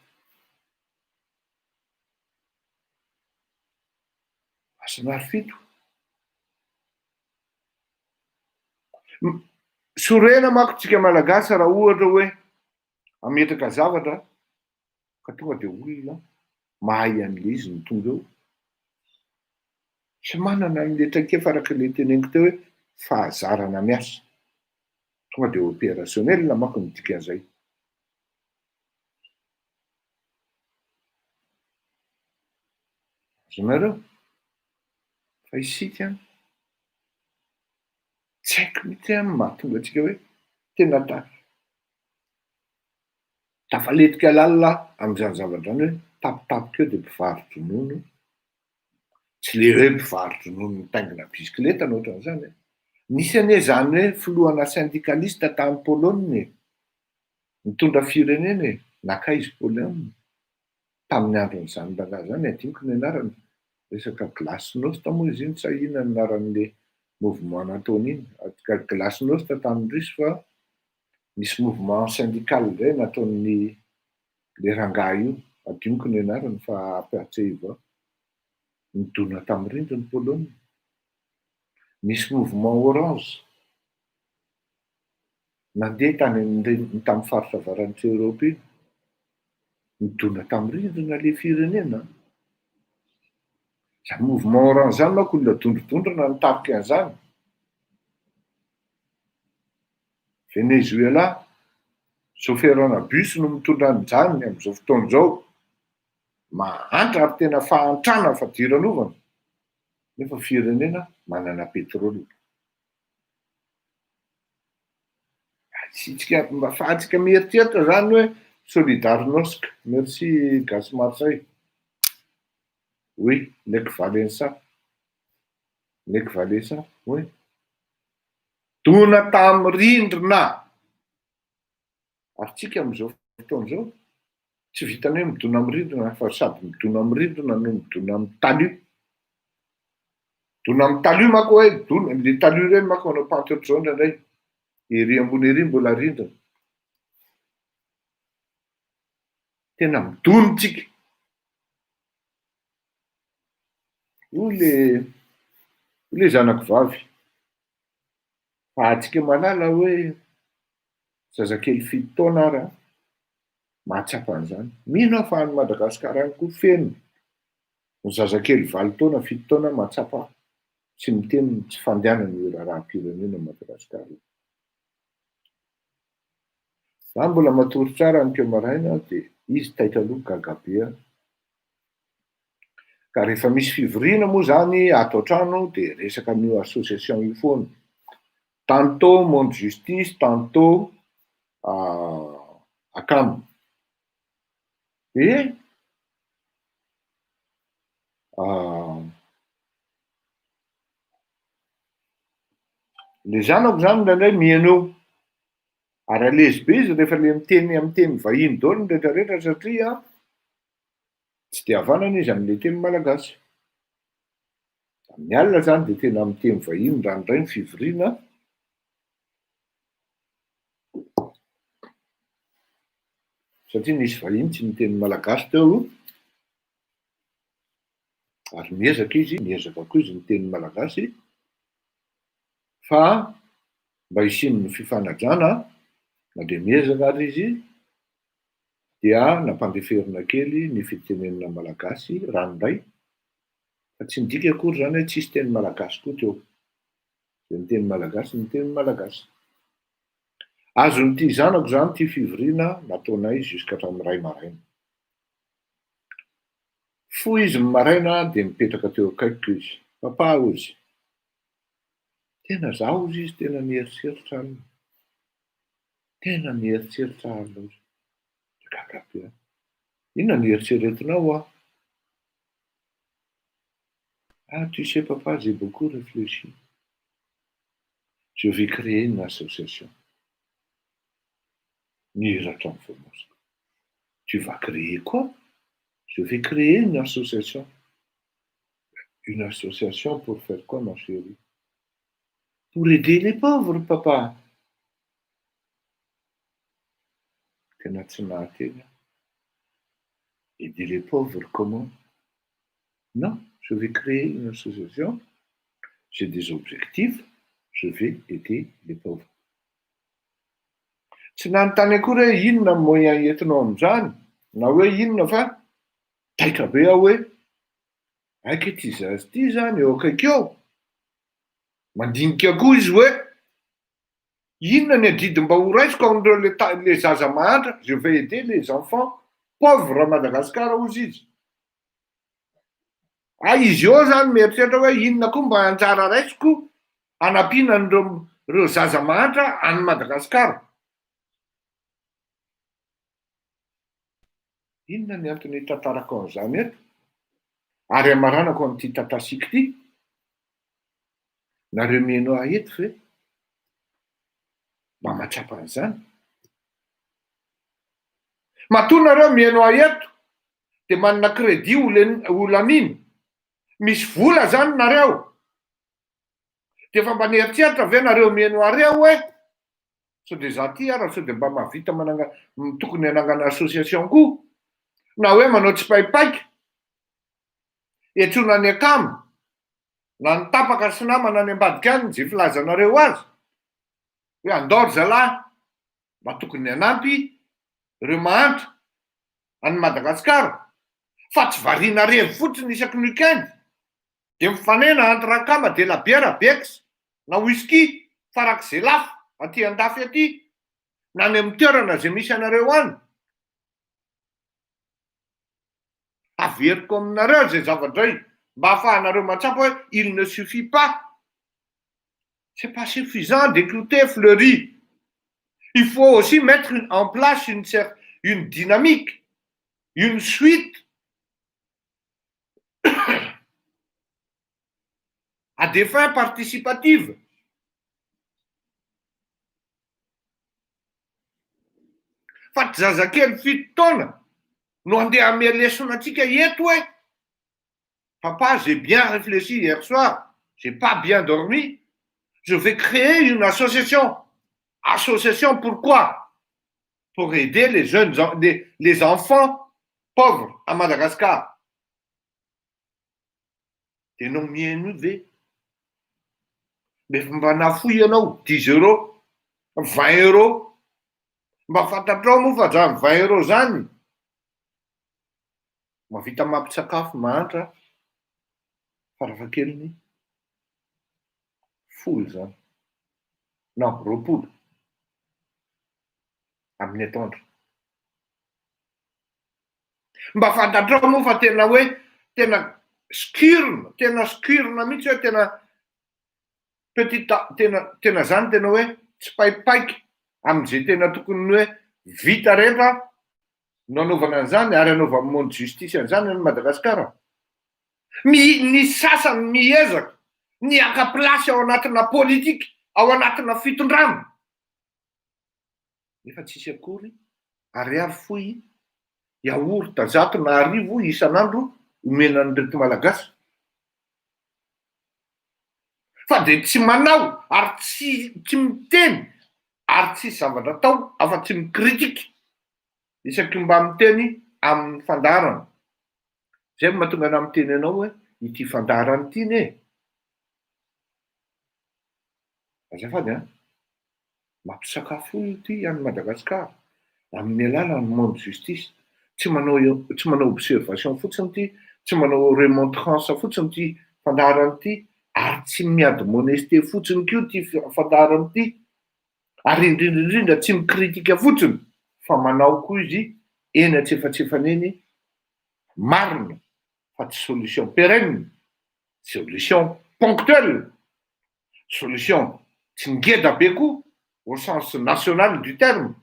Basonary fito. Sorena manko tsika malagasy raha ohatra hoe ametraka zavatra ka tonga de olona mahay an'le izy ny tonga eo. Tsy manana an'le traikefa araka le teneniko teo hoe fahazarana miasa. Tonga de opérationnel manko ny dikan'izay. Azonareo? Fa isika tsy haiko mihitsy mahatonga atsika hoe tena tafaletika lalina am'izany zavatra zany hoe tapitapika eo de mpivarotry ronono. Tsy le hoe mpivarotry ronono mitaingina bisikileta na ohatran'izany e. Nisy anie zany hoe filohana syndicaliste tany Pologne nitondra firenena e, naka izy Pologne tamin'ny andron'izany rangahy zany adinoko ny anarany. Resaka glasnost moa izy iny, sa inona ny anaran'le mouvement nataony iny. Glasnost tamin'ny Russie fa misy mouvement syndical indray nataon'ny le rangahy io, adinoko ny anarany fa ampatseo avao. Nidona tamin'ny rindriny Pologne. Misy mouvement orange nandeha tamin'ny faritra avaranitra Europe iny, nidona tamin'ny rindrina le firenena. Zany mouvement orange zany manko olona dondrodondrana nitarika an'izany. Venezuela, chauffeurana bus no mitondra an'izany am'izao fotoana izao. Mahantra ary tena fahantrana fa diranovana. nefa firenena manana petrôly. Sitsika mba fahatsika mieritreritra zany hoe solidarnosc, merci gasy Marseille. Oui, Lech Walesa. Lech Walesa, oui. Dona tamin'ny rindrina. Ary tsika amin'izao fotoana izao tsy vitany hoe midona amin'ny rindrina fa sady midona amin'ny rindrina no midona amin'ny talu. Dona amin'ny talu manko hoe le talu ireny manko manao peinture jaune indray. Ery ambony ery mbola rindrina. Tena midony tsika. Io le zanako vavy. Fahatsika malala hoe zazakely 7 taona ary mahatsapa an'izany. Mino aho fa any Madagasikara any koa feno. Ny zazakely 9 taona 7 taona mahatsapa tsy miteny tsy fandehanany io raharaham-pirenena Madagasikara. Za mbola matory tsara an'keo maraina dia izy taitra aloha gagabea. Ka rehefa misy fivoriana moa zany ato an-trano dia resaka an'io association io foana. Tantôt Monde Justice, tantôt ACAM. Le zanako zany indraindray mihaino eo. Ary alezy be izy rehefa le miteny vahiny daholo ny rehetrarehetra satria tsy dia havanana izy amin'le teny malagasy. Amin'ny alina zany dia tena miteny vahiny ranoray ny fivoriana. Satria nisy vahiny tsy miteny malagasy teo. Ary miezaka koa izy miteny malagasy. Fa mba hisian'ny fifanajana na dia miezaka ary izy dia nampandeferina kely ny fitenenana malagasy ranoray. Fa tsy midika akory zany hoe tsisy teny malagasy koa teo. Dia ny teny malagasy ny teny malagasy. Azon'ity zanako zany ity fivoriana nataonay jusqu'à hatramin'ny 2 maraina. Foy izy ny maraina dia mipetraka teo akaikiko izy. Papa ozy. Tena zaho ozy izy tena mieritreritra alina. Tena mieritreritra alina ozy. Gagabea. Inona ny eritreretinao ah? Ah, tu sais papa, j'ai beaucoup réfléchi. Je vais créer une association. Tu vas créer quoi? Je vais créer une association. Une association pour faire quoi, ma chérie? Pour aider les pauvres, papa. Aider les pauvres, comment? Non, je vais créer une association. J'ai des objectifs. Je vais aider les pauvres. Tsy nanontany akory hoe inona ny moyen entinao amin'izany, na hoe inona fa taitra be aho hoe aika ity zazy ity zany eo akaiky eo. Mandinika koa izy hoe inona ny adidy mba ho raisiko amin'ireo le zaza mahantra. Je vais aider les enfants pauvres à Madagascar ozy izy. Izy eo zany mieritreritra hoe inona koa mba anjara raisiko hanampiana an'ireo zaza mahantra any Madagasikara. Inona ny antony tantarako an'izany eto? Ary amaranako amin'ity tantasiko ity. Nareo mihaino ahy eto ve? Mba mahatsapa an'izany. Matoa nareo mihaino ahy eto dia manana crédit olaniny. Misy vola zany nareo. Dia efa mba nieritreritra ve nareo mihaino areo hoe sao dia za ty ara sao dia mba mahavita tokony hanangana association koa. Na hoe manao tsipaipaika. Etsoina ny akamo. Na ny tapaka sy namana any ambadika any izay filazanareo azy. Hoe andao ry zalahy. Mba tokony hanampy ireo mahantra any Madagasikara. Fa tsy variana revo fotsiny isaky ny weekend. Dia mifanena anty rakama de la bière bex na whisky farak'izay lafo aty andafy aty. Na any amin'ny toerana izay misy anareo any. Averiko aminareo izay zavadray mba ahafahanareo matsapo hoe il ne suffit pas. C'est pas suffisant d'écouter Fleury. Il faut aussi mettre en place une dynamique, une suite à des fins participatives. Fa tsy zazakely fito taona no andeha ame lesona atsika eto hoe papa, j'ai bien réfléchi hier soir, j'ai pas bien dormi, je vais créer une association. Association pourquoi? Pour aider les jeunes, les enfants pauvres à Madagascar. Tena mihaino ve? Mba nafoy ianao 10 euros, 20 euros. Mba fantatrao moa fa zany 20 euros zany mavita mampisakafo mahantra farafahakeliny folo zany na roapolo amin'ny atoandro. Mba fantatrao moa fa tena hoe tena skirna mihitsy hoe tena tena zany tena hoe tsy paipaiky am'izay tena tokony hoe vita rehetra no anaovana an'izany ary anaovany monde justice an'izany any Madagasikara. Ny sasany miezaka ny aka-plasy ao anatina politika, ao anatina fitondrana, nefa tsisy akory, ariary foy yaourt zato na arivo isan'andro omenan'ireto malagasy. Fa de tsy manao ary tsy miteny ary tsy zavatra atao afa-tsy mikritika isaky mba miteny amin'ny fandarana. Zay mahatonga ana miteny anao hoe ity fandarana ity ne. Azafady a, mampisakafo ity any Madagasikara amin'ny alalan'ny monde justice. Tsy manao observation fotsiny ity, tsy manao remontrance fotsiny ity fandarana ity, ary tsy miady monesté fotsiny kio ty fandarana ity, ary indrindrindrindra tsy mikritika fotsiny fa manao koa izy eny antsefatsefany eny marina fa tsy solution pérenne, solution ponctuelle, solution tsy ngeda be koa au sens national du terme.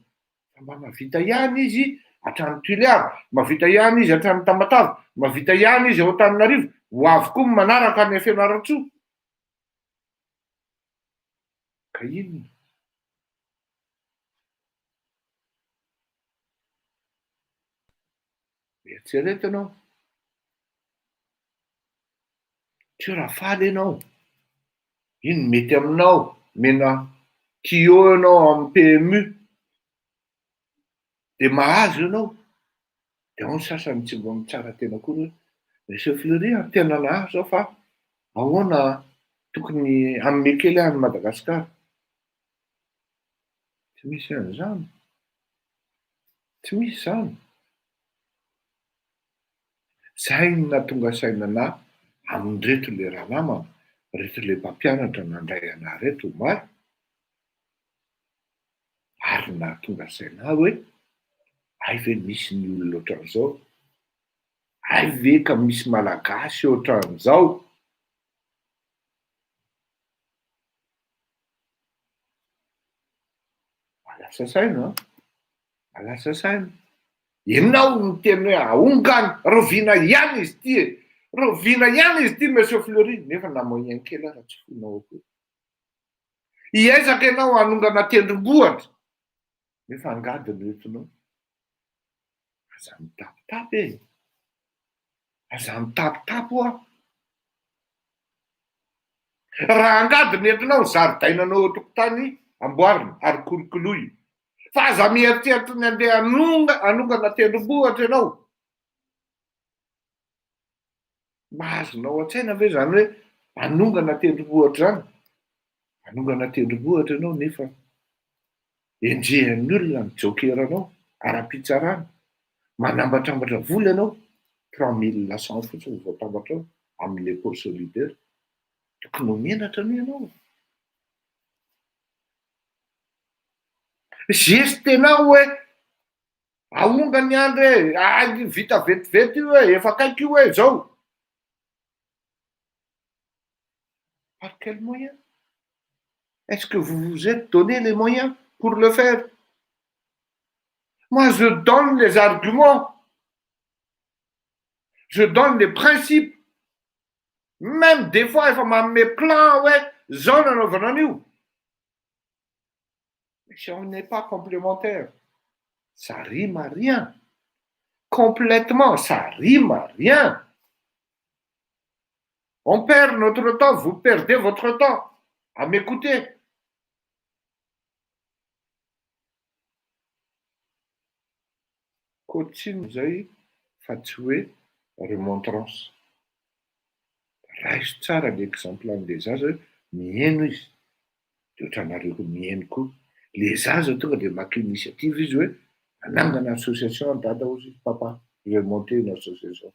Mba mavita ihany izy hatrany Tuléar, mavita ihany izy hatrany Tamatave, mavita ihany izy ao Antananarivo, ho avy koa manaraka ny Fianaratsoa. Ka inona? Eritsereta ianao, tsy raha faly ianao, ino mety aminao, mena tuyau ianao amin'ny PMU, de mahazo ianao, de ao ny sasany tsy mba mitsara tena kory hoe Monsieur Fleury tena nahazo aho fa ahoana tokony hanome kely any Madagasikara. Tsy misy an'izany, tsy misy zany. Zay no nahatonga sainana amin'reto le raha namana, reto le mpampianatra nandray ana reto maro, ary nahatonga saina hoe ay ve misy ny olona ohatran'izao, ay ve ka misy malagasy ohatran'izao. Alasa saina, alasa saina. Ianao miteny hoe aongany, roviana ihany izy ty e, roviana ihany izy ty Monsieur Fleury, nefa namoigny kely raha tsy fonao akory. Hiezaka ianao hanongana tendrombohitra, nefa angadiny retonao. Aza mitapitapy e, aza mitapitapy hoa. Raha angadiny entinao ny zaridainanao an-tokotany amboarina ary kolokoloy, fa aza mieritreritry ny andeha hanongana tendrombohitra ianao. Mahazonao an-tsaina ve zany hoe hanongana tendrombohitra zany? Hanongana tendrombohitra ianao nefa enjehan'ny olona ny jokeranao ara-pitsarana, manambatambatra vola ianao 3500 fotsiny vao tambatrao amin'le pôle solidaire. Tokony ho menatra anie ianao. Gestenao hoe aongany andro e, vita vetivety io e, efa akaiky io e, zao. Par quels moyens? Est-ce que vous vous êtes donné les moyens pour le faire? Moi, je donne les arguments, je donne les principes. Même des fois, il faut m'amener plein, ouais, j'en ai où. Mais si on n'est pas complémentaire, ça rime à rien. Complètement, ça rime à rien. On perd notre temps, vous perdez votre temps à m'écouter. Coaching zay fa tsy hoe remontrance. Raisy tsara ny exemple an'le zaza mihaino izy. De ohatranareo koa mihaino koa. Le zaza tonga de maka initiative izy hoe anangana association dada ozy papa, je vais monter une association.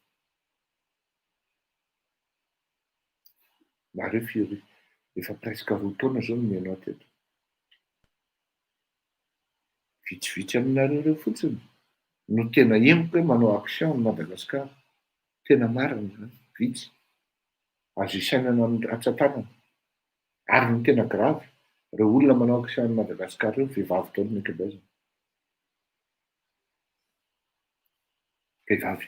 Nareo firy efa presque roa taona zao no mihaino teto. Vitsivitsy aminareo reo fotsiny no tena emoka hoe manao action ny Madagasikara. Tena marina zany, vitsy. Azo isainana amin'ny ratsan-tanana. Ary ny tena gravy, reo olona manao action ny Madagasikara reo vehivavy daholo ny ankabeazany. Vehivavy.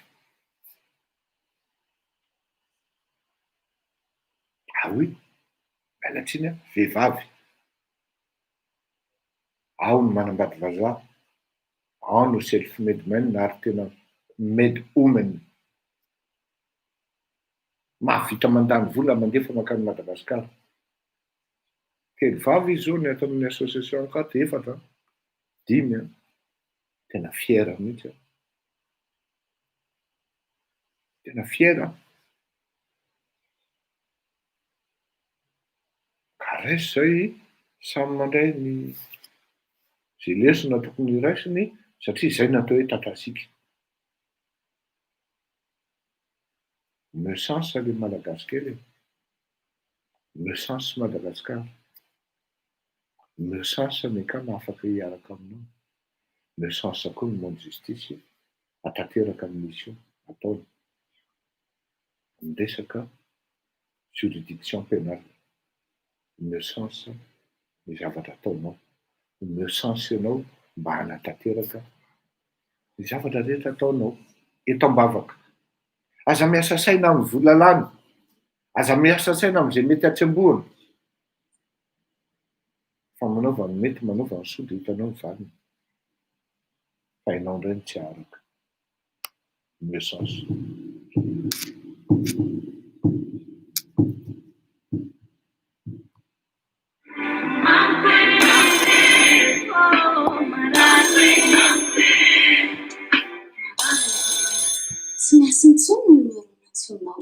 Ah oui, mialatsiny a, vehivavy. Ao ny manambady vazaha, ao no self-made man ary tena made woman. Mahavita mandany vola mandefa makany Madagasikara. Telo vavy izy zao ny ato amin'ny association akato, efatra, 5 a. Tena fiera mihitsy a. Tena fiera. Ka raisy zay samy mandray ny zay lesona tokony raisiny satria zay natao hoe tatasika. Me sens le malagasy kely. Me sens Madagasikara. Me sens ny akama afaka hiaraka aminao. Me sens koa ny monde justice atateraka amin'ny mission ataony. Miresaka juridiction pénale. Me sens ny zavatra ataonao. Me sens ianao mba hanatanteraka ny zavatra rehetra ataonao eto am-bavaka. Aza miasa saina amin'ny vola lany. Aza miasa saina amin'izay mety atsembohana. Fa manaova ny mety, manaova ny soa dia hitanao ny valiny. Fa ianao indray no tsy araka. Me sens. Tsy miasa intsony ny numero natsonao.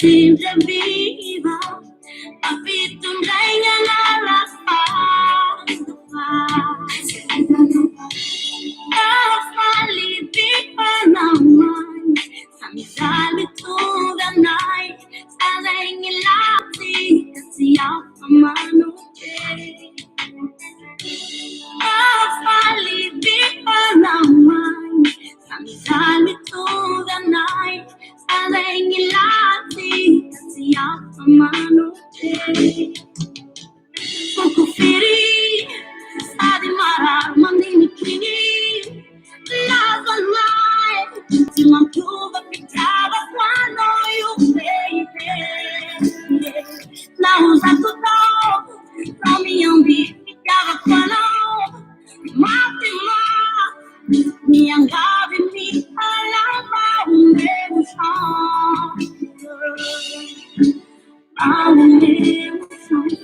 Sempre viva, capito un regno alla Afali viva na mãe, samizali toda night, além lati, se afamando Afali viva na mãe, samizali toda night, além lati, se afamando Pouco feri, sa di marar, mandini kini Love alive, ti mantuva picava quando io baby La usato dopo, non mi picava quando mi andavi mi parlava un bel song I will never find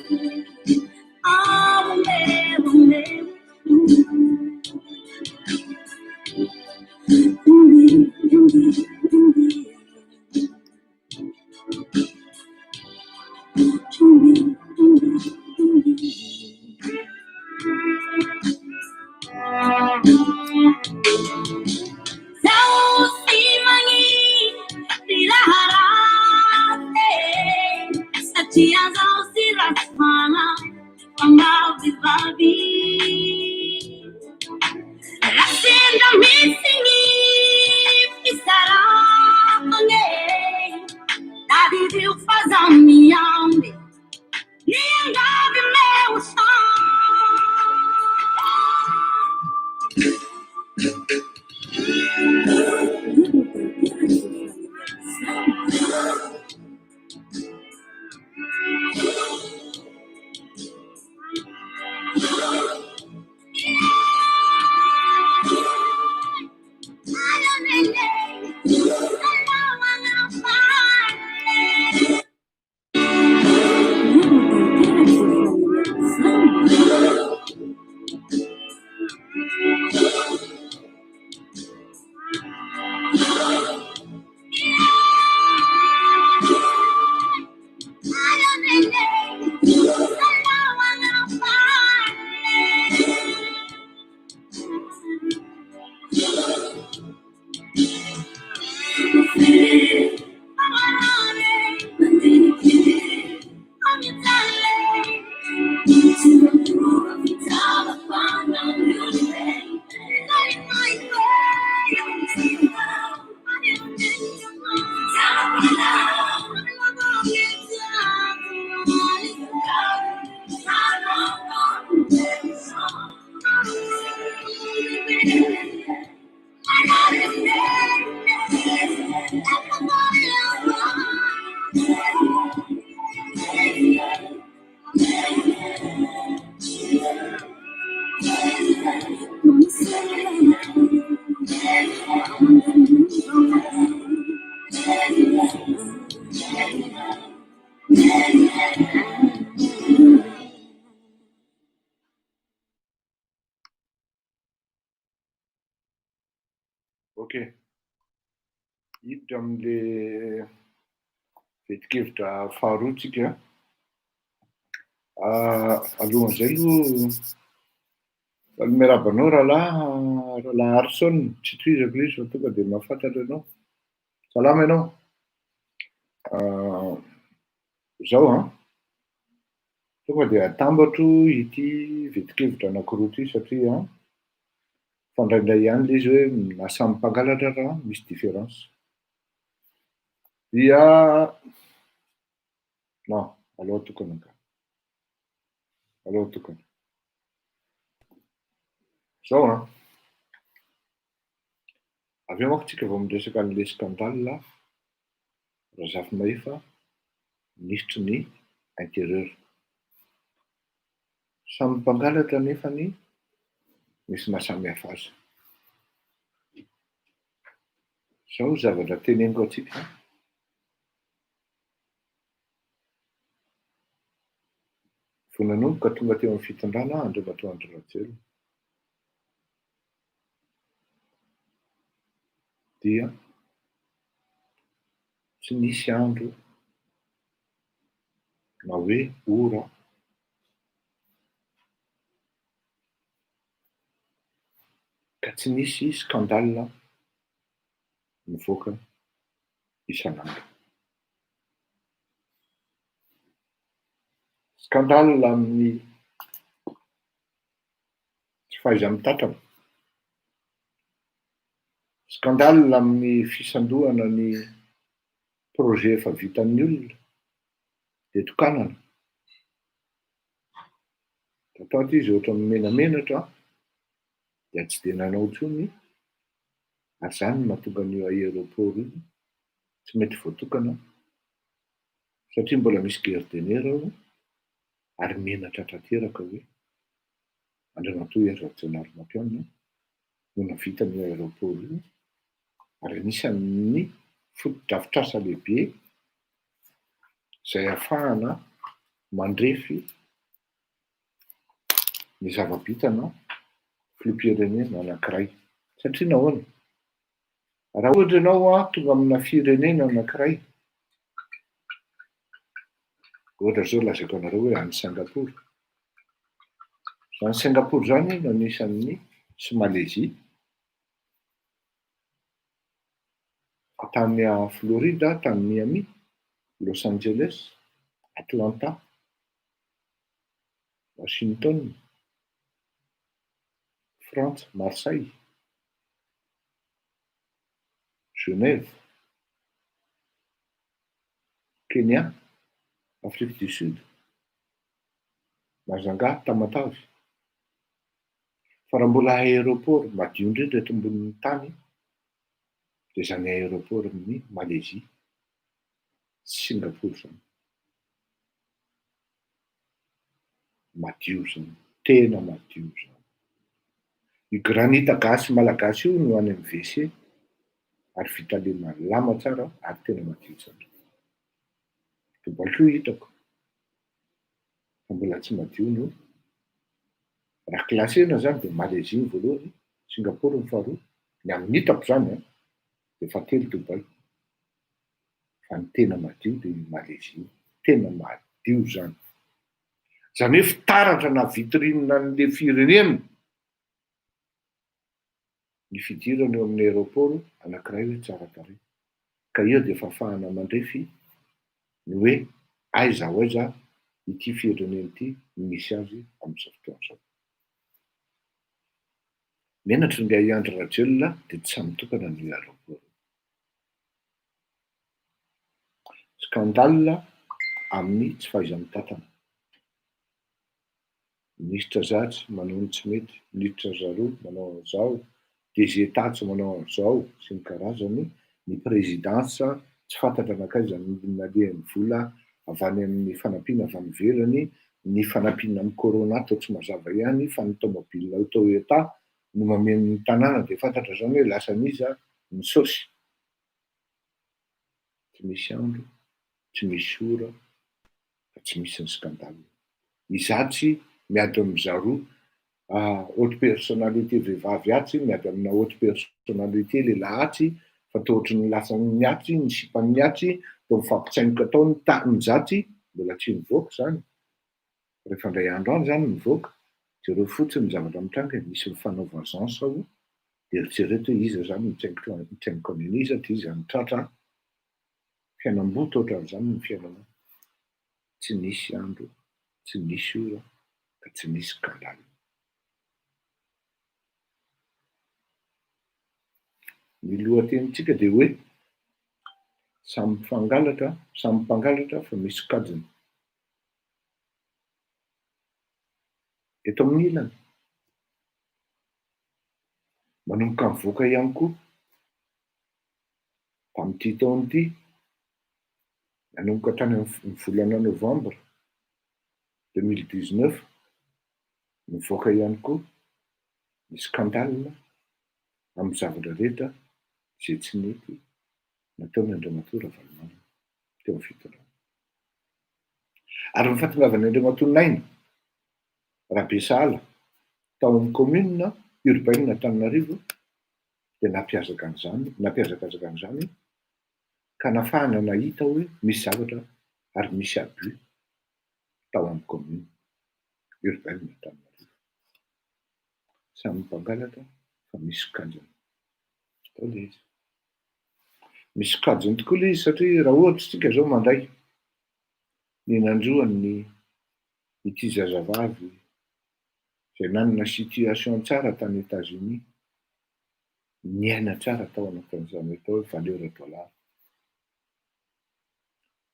I will never Não se mangi dilaharate Satias ao se rasmana Amar vivavi Rasenda missing Pisarane Daddy viu faz a minha Ninguém meu Okej. Hiditra amin'le vetikevitra faharoatsika. Alohan'izay aloha miarabanao rahalahy Harrison, tsy tohizako izy fa tonga dia mahafantatra anao. Salama ianao? Zao tonga dia atambatro ity vetikevitra anankiroa ity satria fandraindray ihany le izy hoe na samy mpangalatra raha misy différence. Dia non, aleo atokana ka. Aleo atokana. Zao avy eo manko tsika vao miresaka an'le scandale Razafinahy fa ministre ny intérieur. Samy mpangalatra nefany misy mahasamihafa azy. Zao zavatra teneniko atsika. Vonanomboka tonga teo amin'ny fitondrana Andriamatoandro Rajoelina. Dia tsy nisy andro na hoe ora ka tsy nisy skandale mivoaka isan'andro. Skandale amin'ny tsy fahaiza-mitatana, skandale amin'ny fisandohana ny projet efa vitan'ny olona de tokanana. Tato izy ohatra menamenatra dia tsy de nanao intsony ary zany no mahatonga an'io aéroport io tsy mety voatokana satria mbola misy gardeniera ao ary menatra tanteraka hoe Andriamatoa Rajaonarimampianina no nahavita an'io aéroport io ary anisan'ny foto-drafitr'asa lehibe izay ahafahana mandrefy ny zava-bitana filoham-pirenena anankiray. Satria nahoana? Raha ohatra ianao tonga amina firenena anankiray, ohatra zao lazaiko anareo hoe any Singapour. Zany Singapour zany no anisan'ny sy Malaisie tany Florida, tany Miami, Los Angeles, Atlanta, Washington, Frantsa, Marseille, Genève, Kenya, Afrique du Sud, Majunga, Tamatave. Fa raha mbola aéroport madio indrindra eto ambonin'ny tany dia zany aéroport amin'ny Malaisie, Singapour zany. Madio zany, tena madio zany. Io granita gasy malagasy io no any amin'ny WC ary vita lama tsara ary tena madio tsara. Mbola hitako fa mbola tsy madio no raha klasena zany dia Malaisie ny voalohany, Singapour ny faharoa, ny amin'ny hitako zany dia fahatelo Dubai. Fa ny tena madio dia Malaisie, tena madio zany. Zany hoe fitaratra na vitrine an'le firenena ny fidirana eo amin'ny aéroport anankiray hoe tsara tarehy. Ka io dia efa ahafahana mandrefy ny hoe aiza ho aiza ity firenena ity misy azy amin'izao fotoana izao. Menatry ny Andry Rajoelina dia tsy mitokana ny aéroport. Skandale amin'ny tsy fahaiza-mitatana. Ministra Zatsy manao ny tsy mety, ministra Zaroa manao an'izao, DG Tatso manao an'izao sy ny karazany. Ny présidence tsy fantatra anakaiza nalehan'ny vola avy any amin'ny fanampiana avy any ivelany, ny fanampiana amin'ny corona toa tsy mazava ihany, fa ny tômôbilina Toyota no mameno ny tanàna dia fantatra zany hoe lasa niza ny saosy. Tsy misy andro, tsy misy ora, fa tsy misy ny skandale. I Zatsy miady amin'ny Zaroa, haute personnalité vehivavy atsy miady amina haute personnalité lehilahy atsy, fa toa ohatran'ny lasan'ny atsy, ny sipan'ny atsy, toa mifampitsainoka tao ny Zatsy, mbola tsy nivoaka zany. Rehefa indray andro any zany nivoaka, jereo fotsiny ny zavatra mitranga, misy mifanaova agence ao, dia eritrereto hoe iza zany mitsainoka amin'iny satria izy zany tratra fiainam-boto ohatran'izany ny fiainana. Tsy nisy andro, tsy nisy ora, ka tsy nisy skandale. Ny lohatenintsika dia hoe samy mpangalatra fa misy kadiny. Eto amin'ny ilany manomboka mivoaka ihany koa tamin'ity taona ity, nanomboka tany amin'ny volana Novambra 2019, mivoaka ihany koa ny skandale amin'ny zavatra rehetra izay tsy nety nataon'ny Andriamatoa Ravalomanana teo amin'ny fitondrana. Ary ny fahatongavan'ny Andriamatoa Naina Rabesahala tao amin'ny commune urbaine Antananarivo dia nampiazaka an'izany ka nahafahana nahita hoe misy zavatra ary misy abus tao amin'ny commune urbaine Antananarivo. Samy mpangalatra fa misy sokajiny. Tao le izy. Misy sokajiny tokoa le izy satria raha ohatra tsika zao mandray ny nandroany ity zazavavy zay nanana situation tsara tany États-Unis, niaina tsara tao anatin'izany atao hoe valeur dollar.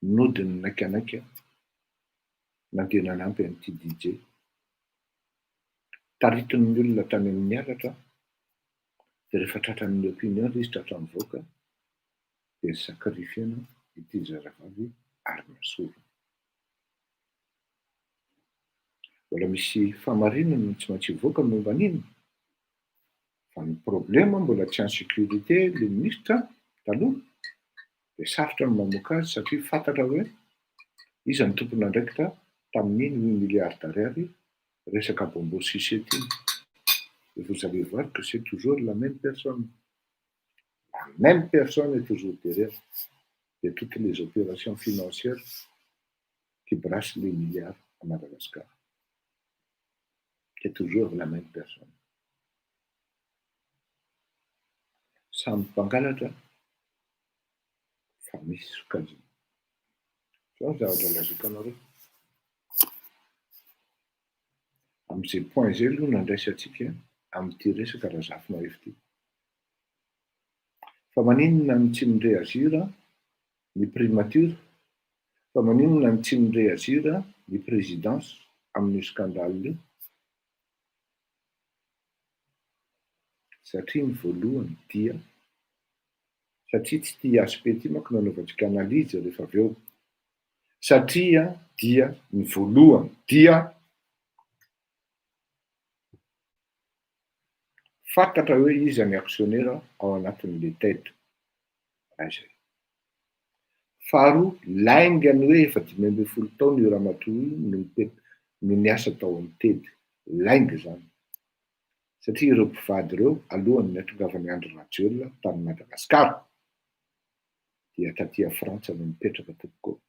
Nodiny naikanaika nandeha nanampy an'ity DJ. Taritin'ny olona tany amin'ny hiaratra, dia rehefa tratran'ny opinion izy tratra mivoaka, dia nisakarifiana ity zazavavy ary nasorona. Mbola misy famarinana tsy maintsy hivoaka momba an'iny. Fa ny problema mbola tsy en sécurité le ministre taloha, dia sarotra ny mamoaka azy satria fantatra hoe iza ny tompon'andraikitra tamin'ny 8 milliards d'ariary resaka Bombo Sisety iny. Et vous allez voir que c'est toujours la même personne. La même personne est toujours derrière de toutes les opérations financières qui brassent les milliards à Madagascar. C'est toujours la même personne. Samy mpangalatra fa misy sokajiny. Zao ny zavatra lazako anareo. Amin'izay point zay aloha nandraisantsika amin'ity resaka Razafy Mahero ity. Fa maninona ny tsy mireagir ny primature, fa maninona ny tsy mireagir ny présidence amin'io scandale io? Satria ny voalohany dia satria tsy tia ASP ty manko nanaovantsika analizy rehefa avy eo. Satria dia ny voalohany dia fantatra hoe iza ny actionnaire ao anatin'le tête. Izay. Faharoa, laingany hoe efa 15 taona io ramatoa io no niasa tao amin'ny tedy. Lainga zany. Satria ireo mpivady ireo alohan'ny natongavany Andry Rajoelina tany Madagasikara dia taty Frantsa no nipetraka tokoa.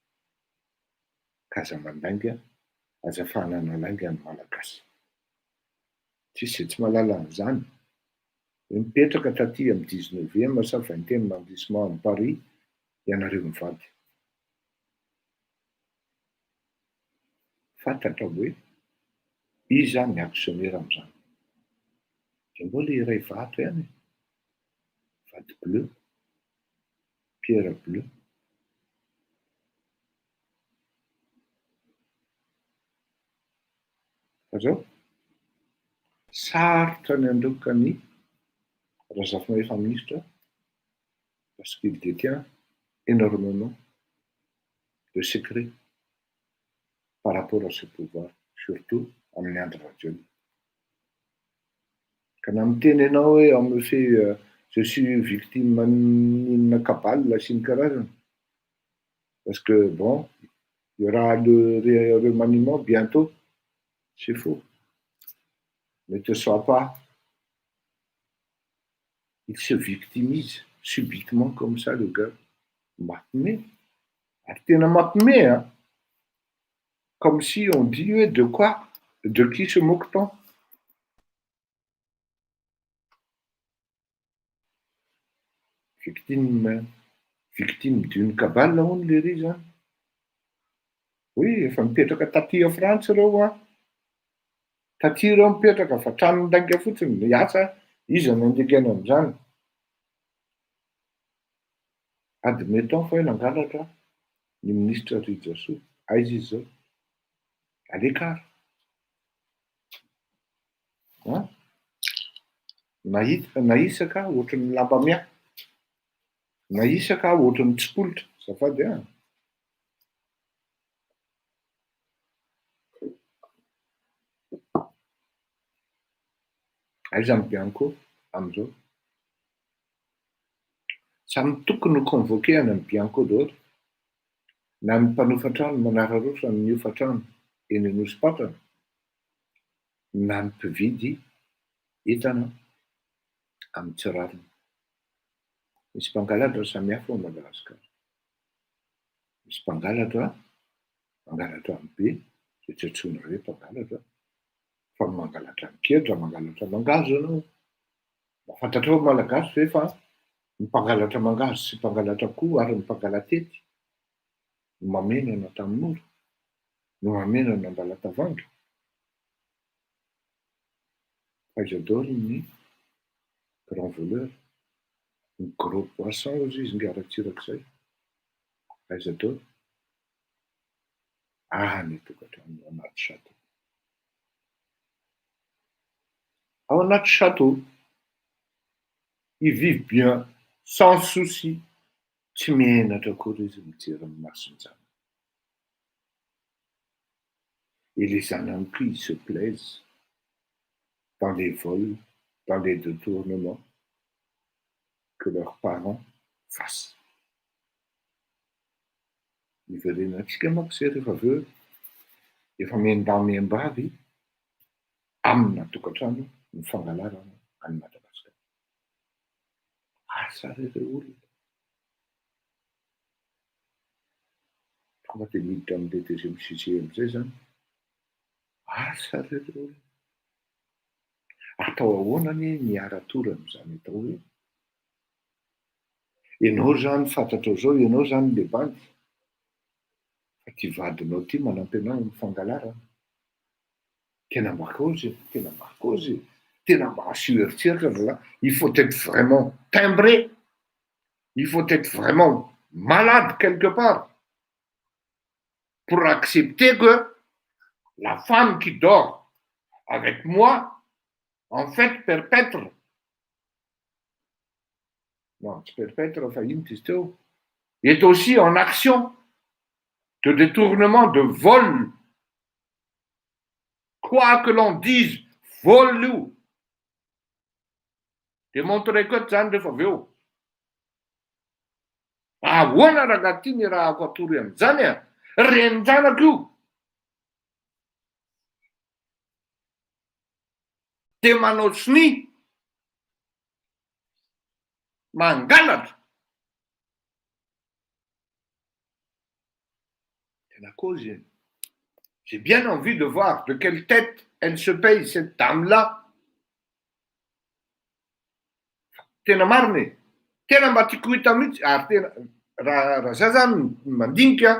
Ka aza mandainga, azafana nalainga ny malagasy. Tsisy tsy mahalala an'izany. Mipetraka taty amin'ny 19e sa 20e arrondissement amin'ny Paris ianareo mivady. Fantatra hoe iza ny actionnaire amin'izany. Dia mbola iray vato ihany. Vady bleu, pierre bleu. Fa zao, sarotra ny andoka ny Razafy Mahero ministre parce qu'il détient énormément de secrets par rapport à ce pouvoir, surtout amin'ny Andry Rajoelina. Ka na miteny ianao hoe en effet je suis victime n'inona cabale sy ny karazany. Parce que bon, il y aura le remaniement bientôt. C'est faux. Ne te sois pas. Il se victimise subitement comme ça, le gars. Mampime. Ary tena mampime, hein. Comme si on dit, de quoi? De qui se moque-t-on? Victime d'une cabale hono le ry zany. Oui, efa mipetraka taty a Frantsa reo a. Taty reo mipetraka fa trano ndainga fotsiny ny asa izy no andekena amin'izany. Admettons fa hoe nangalatra ny ministre Ridjaso. Aiza izy zao? À l'écart. Naisaka ohatran'ny lamba miaha. Naisaka ohatran'ny tsipolitra. Zafady a. Aiza ny Bianco amin'izao? Samy tokony ho convoqué-ana ny Bianco daholo. Na ny mpanofa trano manararaotra ny miofa trano eny Anosipatana, na ny mpividy entana amin'ny tsirariny. Misy mpangalatra samihafa ao Madagasikara. Misy mpangalatra amin'ny be, de tsy antsoina hoe mpangalatra fa mangalatra mikendra mangalatra mangazo anao mba fantatra ho malagasy ve fa ny mpangalatra mangazo sy mpangalatra koa ary ny mpangalatety no mamenana tamin'ora no mamenana ambalatavandro fa j'adore ny grand voleur ny gros poisson ozy izy ngaratsirak'izay j'adore ny tokantrano anaty château ao anaty château ils vivent bien sans souci tsy mihenatra akory izy mijery ny masonjana et les zanany koa ils se plaisent dans les vols dans les détournements que leurs parents fassent iverenantsika manko zay rehefa avy eo efa miendamiam-bavy amina tokantrano ny fangalarana any Madagasikara asa reo olona tonga de miditra am'le deuxième sujet am'izay zany asa reo olona atao ahoana ny miara-tora am'izany atao hoe ianao zany fantatrao zao ianao zany le bandy fa ty vadinao ty manampy anao ny fangalarana tena makozy tena mba asio eritseritra là il faut être vraiment timbré il faut être vraiment malade quelque part pour accepter que la femme qui dort avec moi en fait perpètre non tsy perpètre fa ino izy teo est aussi en action de détournement, de vol. Quoi que l'on dise, volo. Démontrer que zany rehefa avy eo. Ahoana raha ty ny raha ako atory am'izany a? Renin-janako io. De manao siny. Mangalatra. Tena cause. J'ai bien envie de voir de quelle tête elle se paye cette dame-là. Tena mariny. Tena mba tiako hita mihitsy ary tena raha zay zany mandinika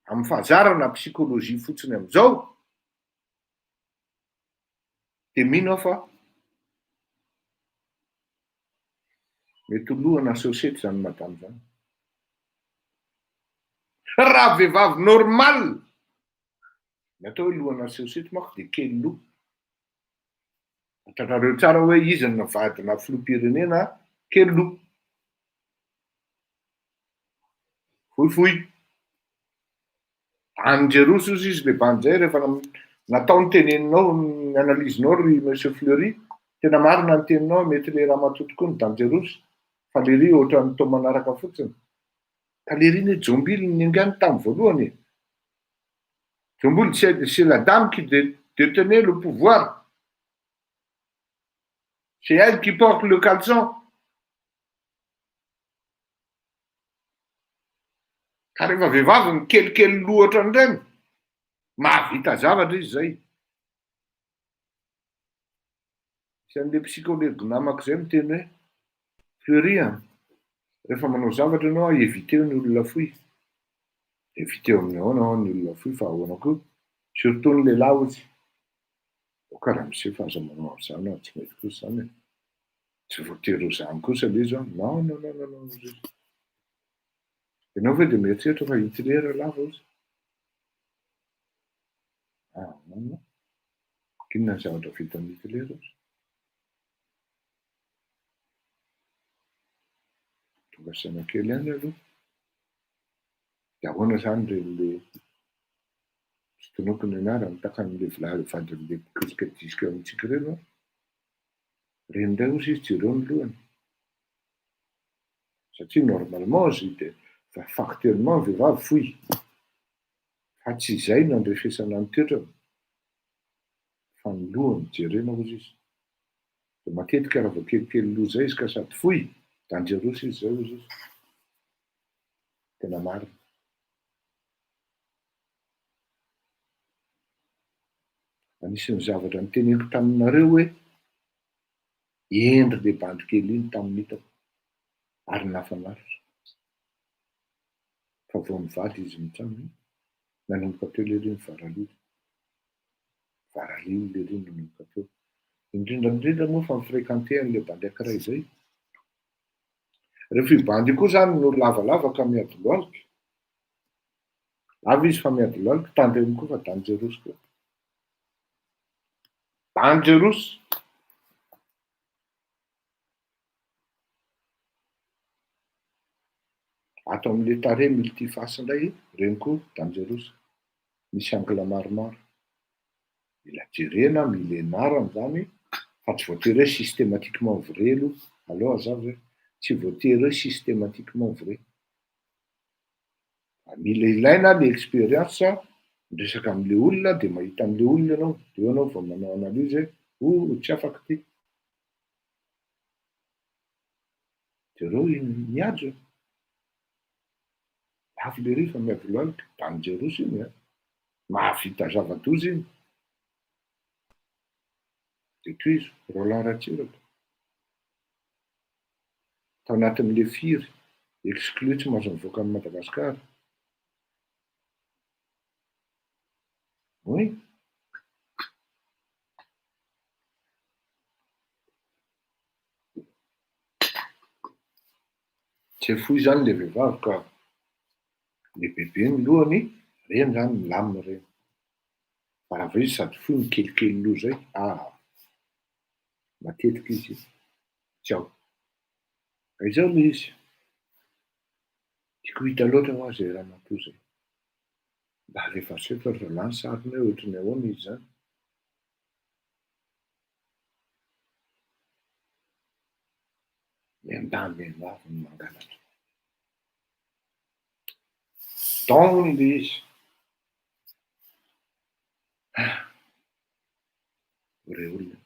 amin'ny fahazarana psychologie fotsiny am'izao de mino aho fa mety lohana sosety zany madame zany. Raha vehivavy normal ny atao hoe lohana sosety manko de kely loha. Fantatrareo tsara hoe izy ny vadina filoham-pirenena kely loha. Fohifohy. Anjeroso izy le bandy zay rehefa natao ny teneninao ny analizinao ry monsieur Fleury tena marina ny teninao mety le raha matoto koa ny danjeroso fa le ry ohatran'ny tao manaraka fotsiny ka le ry ny Djombily ningany tamin'ny voalohany Djombily c'est la dame qui détenait le pouvoir. C'est elle qui porte le caleçon. Ka rehefa vehivavy ny kelikely loha ohatran'ireny mahavita zavatra izy zay. Sy an'le psychologue namako zay miteny hoe Fleury rehefa manao zavatra ianao éviteo ny olona fohy. Éviteo amin'ny ahoana ny olona fohy fa ahoana koa surtout ny lehilahy ozy. Karaha miseho fa aza manao an'izany tsy mety kosa zany. Tsy voatery ho zany kosa le izy non. Ianao ve de mieritreritra fa Hitler lava ozy? Inona ny zavatra vitan'ny Hitler ozy? Tonga saina kely ihany aloha. De ahoana zany le tsy tonoko ny anarany takan'le vadin'le kisikadisika amintsika ireny reny indray ozy izy jereo ny lohany. Satria normalement izy de factuellement vehivavy fohy. Fa tsy izay no andrefesana ny toetrany. Fa ny lohany jerena ozy izy. De matetika raha vao kelikely loha zay izy ka sady fohy danjeroso izy zay ozy izy. Tena marina. Anisan'ny zavatra niteneko taminareo hoe endry le bandy kely iny tamin'ny hitako ary nafanaritra. Fa vao mivady izy mitsangana nanomboka teo le riny varalilo. Varalilo le riny nanomboka teo. Indrindra moa fa mifrekantehan'le bandy ankiray izay. Rehefa io bandy koa zany no lavalava ka miady lohalika. Avy izy fa miady lohalika, tandremo koa fa dangerous koa. Dangerous. Ato amin'le tarehy multiface indray, reny koa dangerous. Misy angle maromaro. Mila jerena, millénaire zany, fa tsy voatery hoe systématiquement vrai aloha. Aleo hazava hoe tsy voatery hoe systématiquement vrai. Mila ilaina le expérience miresaka amin'le olona dia mahita an'le olona ianao, dia eo ianao vao manao analyse hoe tsy afaka ty. Dia reo miady. Avy le rifa miady lohalika, dangerous iny a. Mahavita zava-doza iny. Dia toy izy, Roland Ratsiraka. Tao anatin'le firy, exclu tsy mahazo mivoaka amin'i Madagasikara. Oui. Tsy foy zany le vehivavy ka le bebe ny lohany, reny zany milamina reny. Fa raha vao izy sady foy mikelikely loha zay, matetika izy tsy ao. Izao le izy. Tiako hita loatra hoa zay ramatoa zay. Mba alefa setra zalahy ny sariny hoe ohatrany ahoana izy zany. Miandahy ny mangalatra. Daony le izy. Ore olona.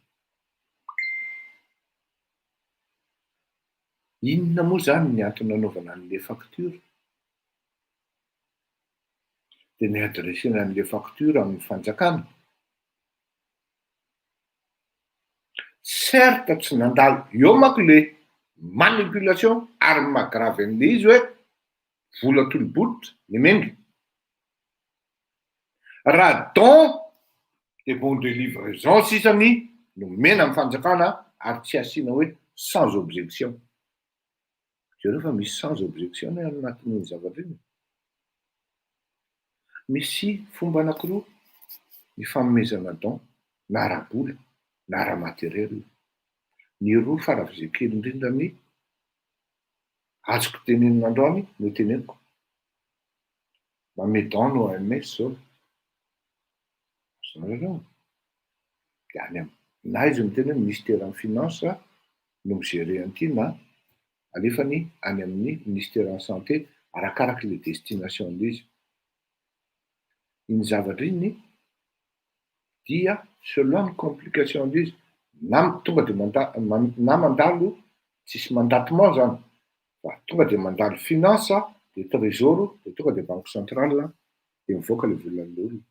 Inona moa zany ny antony nanaovana an'le facture? Dia ny adresena an'le facture amin'ny fanjakana. Certes tsy nandalo eo manko le manipulation ary mahagravy an'le izy hoe vola tolo-bototra le mengy. Raha don de bon de livraison sisany no mena amin'ny fanjakana ary tsy asiana hoe sans objection. Zareo fa misy sans objection anatin'iny zavatra iny. Misy fomba anankiroa ny fanomezana don na ara-bola na ara-materiel. Ny roa faravizay kely indrindra ny azoko tenenina androany no teneniko. Manome don no AMS zao. Zareo dia any na izy miteny hoe ministère finance no migérer an'ity na alefany any amin'ny ministère santé arakaraky le destination l'izy. Iny zavatra iny dia selon ny complication l'izy na tonga de na mandalo tsisy mandatement zany, fa tonga de mandalo finance de trésor de tonga de banque centrale de mivoaka le volan'le olona.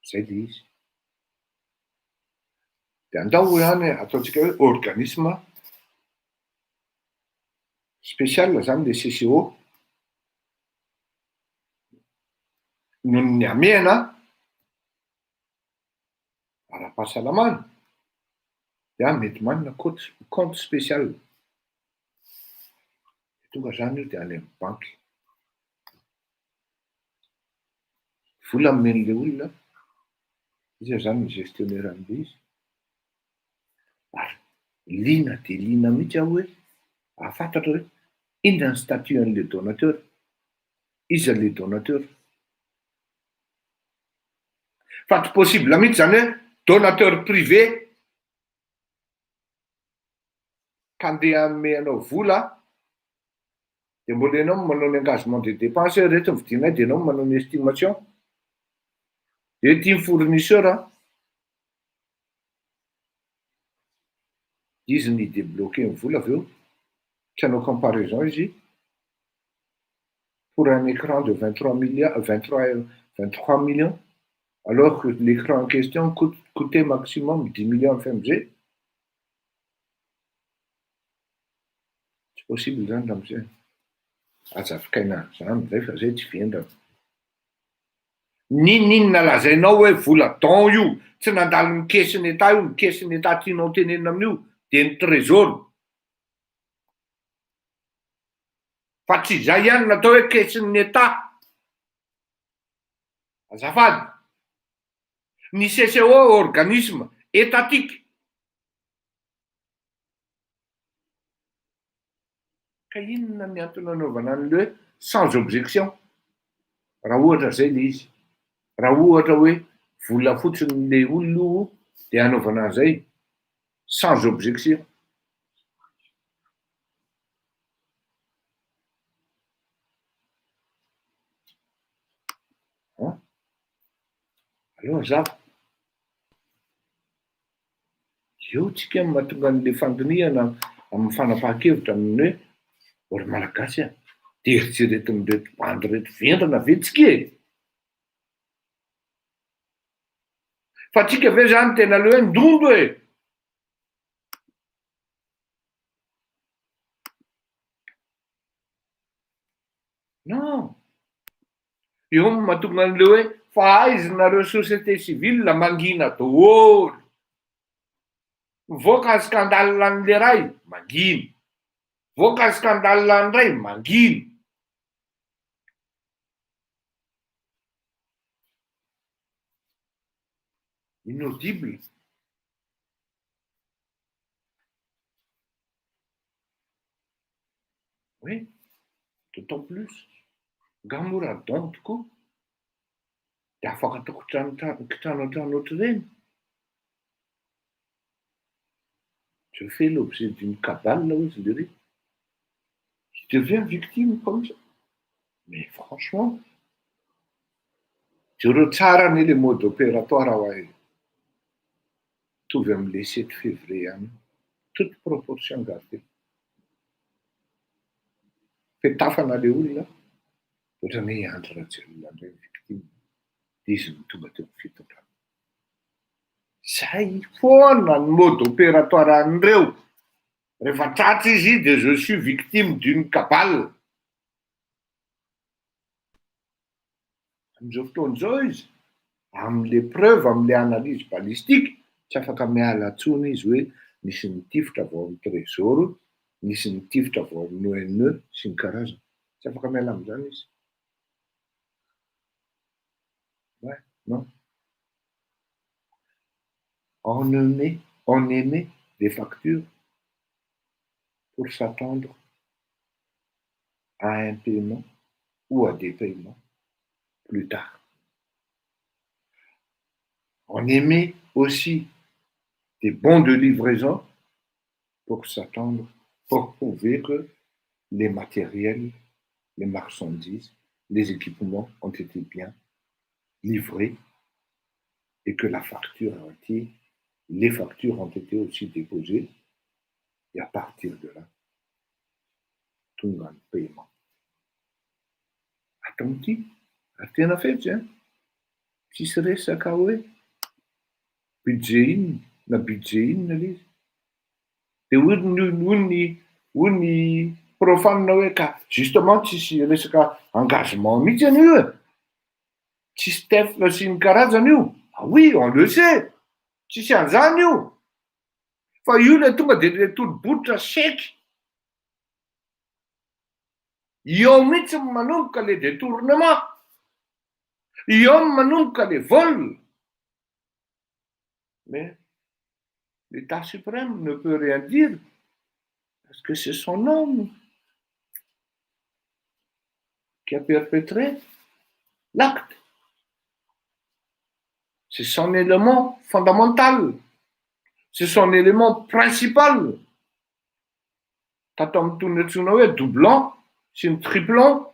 Zay le izy. De andao ihany ataontsika hoe organisme spécial zany le CCO noho ny amena ara-pahasalamana dia mety manana compte spécial. Tonga zany io dia any amin'ny banky. Vola amen'le olona, izy zany ny gestionnaire an'le izy. Ary liana de liana mihitsy aho hoe ahafantatra hoe inona ny statut an'le donateur, iza le donateur. Fa tsy possible mihitsy zany hoe donateur privé ka andeha hanome anao vola de mbola ianao manao ny engagement de dépense hoe reto ny vidinay de ianao manao ny estimation. De ty ny fournisseur izy ny débloquer ny vola avy eo, tsy hanao comparaison izy pour un écran de 23 millions. Alors que l'écran en question coûtait maximum 10 millions FMG. C'est possible zany ram'zay. Azafikaina zany zay fa zay tsy vendrana. Ninona lazainao hoe vola don io, tsy nandalo ny caisse n'État io, ny caisse n'État tianao tenenina amin'io, de ny trésor. Fa tsy zay ihany natao hoe caisse n'État. Azafady. Ny CCO organisme étatique. Ka inona ny antony anaovana an'le hoe sans objection? Raha ohatra zay le izy. Raha ohatra hoe vola fotsiny le olona io de anaovana an'izay sans objection. Alors zaho eo tsika mahatonga an'le fandiniana amin'ny fanapahan-kevitra amin'ny hoe ry malagasy a, de eritreretin'ireto bandy reto vendrana ve tsika e? Fa tsika ve zany tena le hoe ndondo e? Non. Eo no mahatonga an'le hoe fahaizanareo société civile mangina daholo. Mivoaka ny scandale an'le ray, mangina. Voaka ny scandale an'ny ray, mangina. Inaudible. Oui, d'autant plus. Gamora don tokoa. De afaka ataoko trano ohatr'ireny. Je fais l'objet d'une cabale là où je dirais. Je deviens victime comme ça. Mais franchement, jereo tsara ny le mode opératoire ho ahy. Mitovy amin'le 7 février any. Toute proportion gardée. Fetafana le olona, ohatrany hoe Andry Rajoelina indray victime. De izy no tonga teo amin'ny fitondrana. Zay foana ny mode opératoire an'ireo. Rehefa tratra izy de je suis victime d'une cabale. Amin'izao fotoan'izao izy, amin'le preuve, amin'le analyse balistique, tsy afaka miala atsony izy hoe nisy nitifitra vao amin'ny trésor, nisy nitifitra vao amin'ny ONE sy ny karazany. Tsy afaka miala amin'izany izy. Ouais, non. On émet des factures pour s'attendre à un paiement ou à des paiements plus tard. On émet aussi des bons de livraison pour s'attendre, pour prouver que les matériels, les marchandises, les équipements ont été bien livrés et que les factures ont été aussi déposées. Et à partir de là, tout le paiement. Attends-tu? Tena fetsy hein? Tsisy resaka hoe budget inona na budget inona le izy. De hoy ny profane hoe ka justement tsisy resaka engagement mihitsy an'io e. Tsisy tefla sy ny karazany io. Ah oui, on le sait. Tsisy an'izany io. Fa io le tonga de le tolo-botra seky. Io mihitsy manomboka le détournement. Io manomboka le vol. Mais l'État suprême ne peut rien dire parce que c'est son homme qui a perpétré l'acte. C'est son élément fondamental. C'est son élément principal. Tatao mitony antsoina hoe doublant sy ny triplant.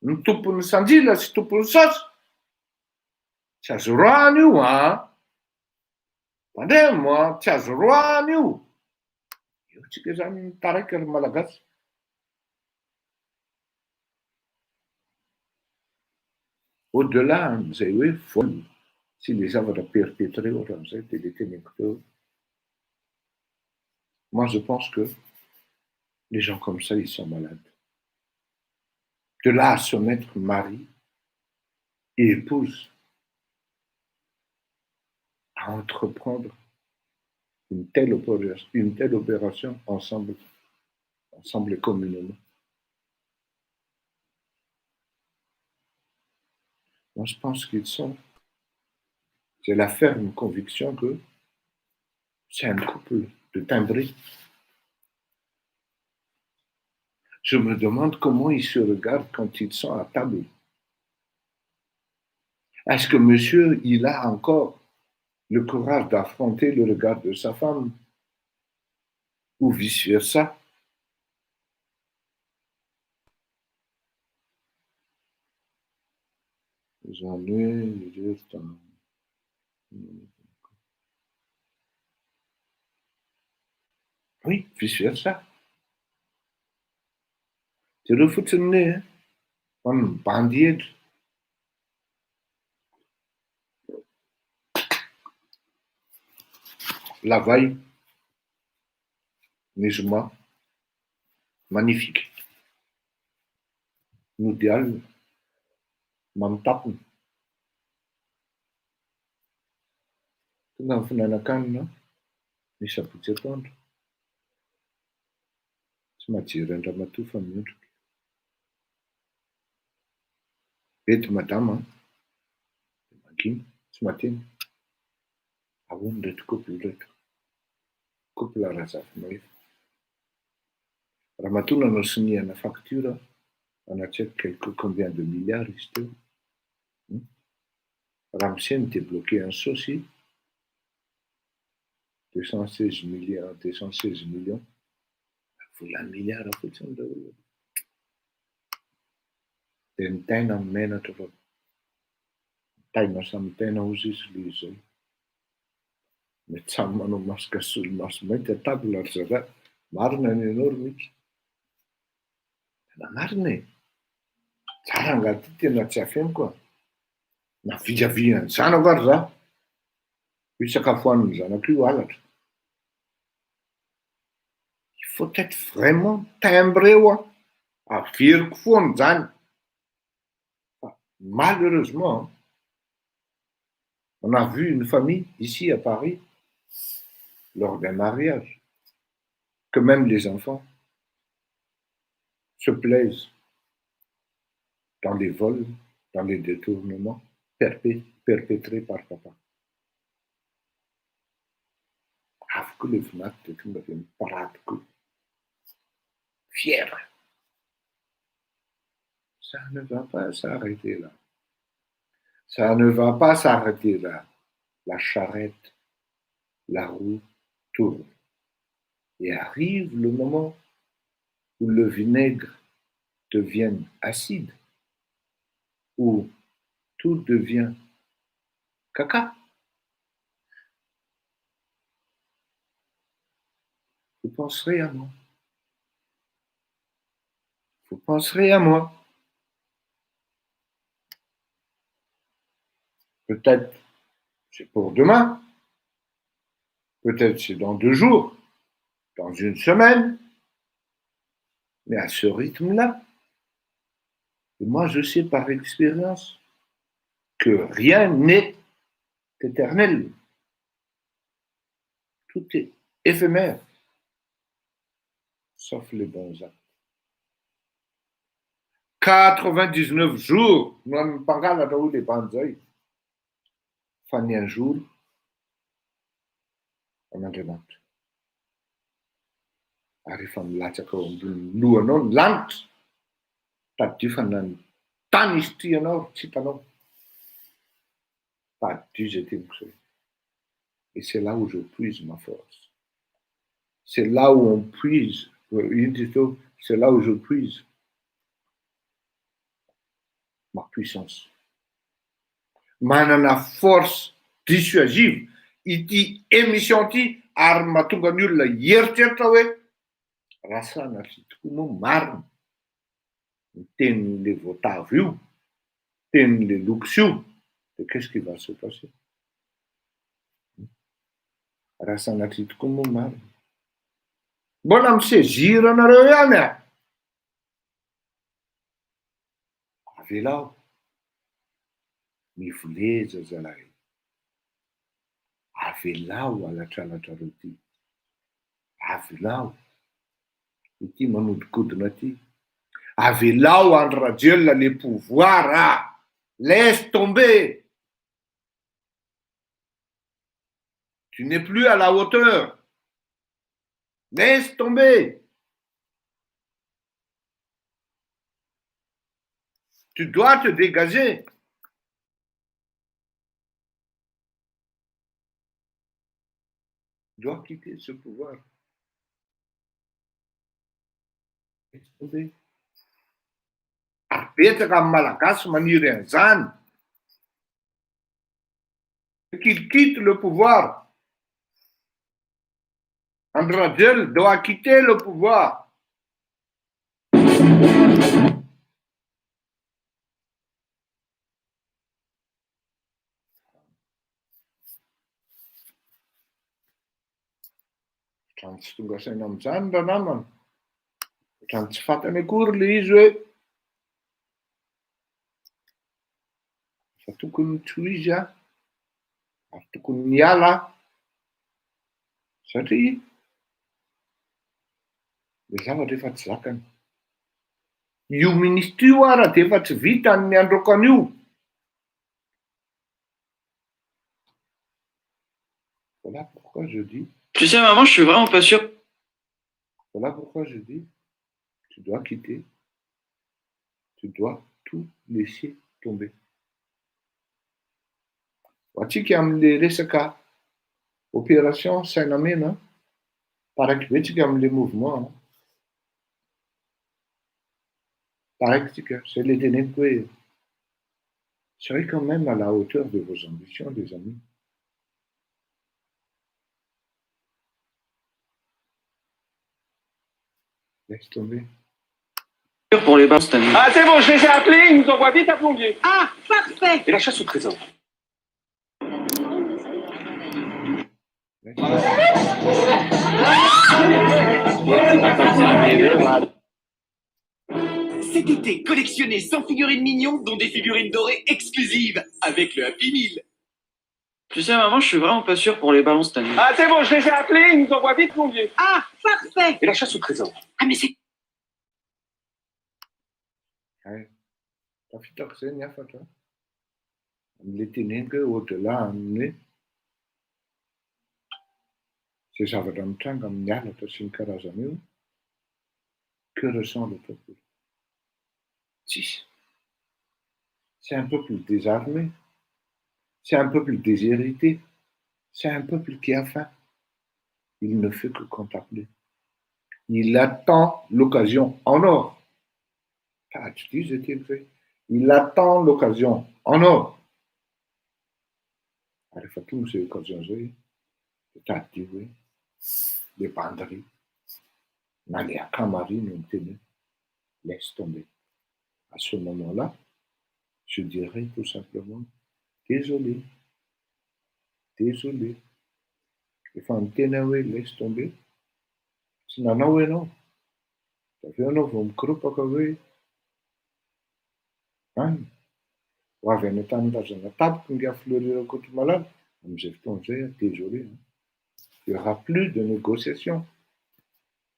Ny tompon'ny sanjila sy tompon'ny sasy. Tsy azo roahana io an. Mandeha moa, tsy azo roahana io. Eo tsika zany taraiky ry malagasy. au-delà zay hoe voly sy les zavatra perpétré ohatran'izay dia le teneniko teo. Moi je pense que les gens comme ça ils sont malades. De là à se mettre mari et épouse à entreprendre une telle opération ensemble et communément. Moi, je pense j'ai la ferme conviction que c'est un couple de timbrés. Je me demande comment ils se regardent quand ils sont à table. Est-ce que monsieur, il a encore le courage d'affronter le regard de sa femme ou vice-versa? J'en ai juste un... Oui, vice-versa. C'est le foot né, on bandit. La veille, Nejma, magnifique. Mondial, Mamtapen. Tonga amin'ny finanankanina misy sabotsy atoandro. Tsy mahajery Andramatoa fa miondrika. Eto madama, mangina, tsy mateny. Ahoana reto couple reto? Couple arazafinao efa. Ramatoa nanao sinihana facture, anaty combien de milliards izy teo. Ramsey débloqué un saucy, 216 millions. Volana milliard fotsiny daholo. Dia ny taina amin'ny menatra fa taina samy taina ozy izy le izay. Mety samy manao masaka solomaso mainty atable ary zara. Marina ny ianao ry mika. Tena marina e. Tsara angaty tena tsy afeniko a. Na viaviany zanako ary za. Io sakafo hoanin'ny zanako io halatra. Il faut être vraiment timbré averiko foana zany. Malheureusement, on a vu une famille ici à Paris lors d'un mariage que même les enfants se plaisent dans les vols, dans les détournements perpétrés par papa. Afaka le voninahitra dia tonga dia miparadoko fier. Ça ne va pas s'arrêter là. Ça ne va pas s'arrêter là. La charrette, la roue tourne. Et arrive le moment où le vinaigre devient acide, où tout devient caca. Vous penserez à moi. Vous penserez à moi. Peut-être c'est pour demain, peut-être c'est dans 2 jours, dans 1 semaine, mais à ce rythme-là, et moi je sais par expérience que rien n'est éternel. Tout est éphémère, sauf les bons actes. 99 jours, nous n'avons pas regardé où les banzai. Fanny un jour, on a demandé. Rehefa milatsaka ao ambony lohanao ny lanitra, taddio fa na ny tany isotrianao tsy hitanao. Taddio zay teniko zay. Et c'est là où je puise ma force. C'est là où on puise, c'est là où je puise ma puissance. Manana force dissuasive ity émission ty ary mahatonga ny olona heritreritra hoe rasana sy tokoa moa marina ny tenin'le voatavo io tenin'le lokisio, de qu'est-ce qui va se passer? Raha sanatria tokoa moa marina. Mbola misezira anareo ihany a! Avelao, mivoleza zalahy. Avelao alatralatrar ty. Avelao, ity manodikodina ty. Avelao André Rajel les pouvoirs, laisse tomber. Tu n'es plus à la hauteur. Laisse tomber. Tu dois te dégager. Tu dois quitter ce pouvoir. Laisse tomber. Apetaka amin'ny malagasy maniry an'izany. Qu'il quitte le pouvoir. André Rajel doit quitter le pouvoir. Ohatrany tsy tonga saina amin'izany raha namana. Ohatrany tsy fantany akory le izy hoe fa tokony tsy ho izy a, ary tokony miala satria le zavatra efa tsy zakany. Io ministre io ara de efa tsy vitany ny androka an'io. Voilà pourquoi je dis. Tu sais, maman, je suis vraiment pas sûr. Voilà pourquoi je dis, tu dois quitter. Tu dois tout laisser tomber. Atsika amin'le resaka opération saina mena, paraky betsika amin'le mouvement. Paraky-tsika, c'est le teneniko hoe, soyez quand même à la hauteur de vos ambitions, les amis. Laisse tomber. Pour les bains cette année. Ah, c'est bon, je les ai appelés, ils nous envoient vite un plombier. Ah, parfait. Et la chasse au trésor. Cet été, collectionnez 100 figurines mignons, dont des figurines dorées exclusives, avec le Happy Meal. Tu sais, maman, je suis vraiment pas sûr pour les ballons cette année. Ah, c'est bon, je les ai appelés, ils nous envoient vite plombier. Ah, parfait. Et la chasse au trésor. Ah, mais c'est... Tafitaky afatra amin'le teneniko hoe au-delà amin'ny zay zavatra mitranga amin'ny halatra sy ny karazana io, que ressent le peuple? Tsisy. C'est un peuple désarmé, c'est un peuple déshérité, c'est un peuple qui a faim. Il ne fait que contempler. Il attend l'occasion en or. Ah, tu dis, j'étais vrai. Il attend l'occasion en or. Rehefa tonga zay occasion zay, mitady hoe le banderie na le acamarine miteny hoe laisse tomber. À ce moment-là, je dirais tout simplement désolé, désolé. Efa miteny hoe laisse tomber, tsy nanao ianao. Aveo anao vao mikoropaka hoe any ho avy any an-tanirazana tampoka ngia fleurir akoatry malala. Amin'izay fotoana zay, désolé. Il n'y aura plus de négociation.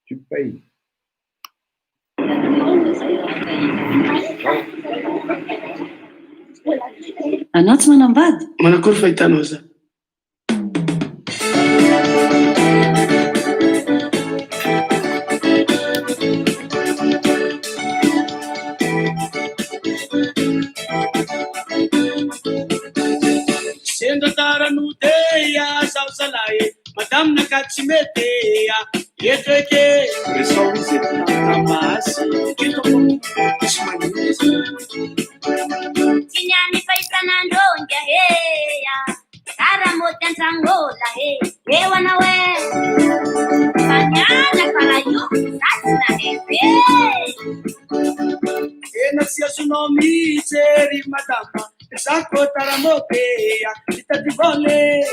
Tu payes. Anao tsy manambady? Manakory fahitanao za? Sendo taranudeia, salsalae, madame nakatsimetea, yetweke, Resolve tamasi, Kinyani paisanandonja heya, karamote ntangola he, ewana we, kanyana karayo, sasna he, ena sia sunomi, seri Sei madama, zako taramopea, itati vole.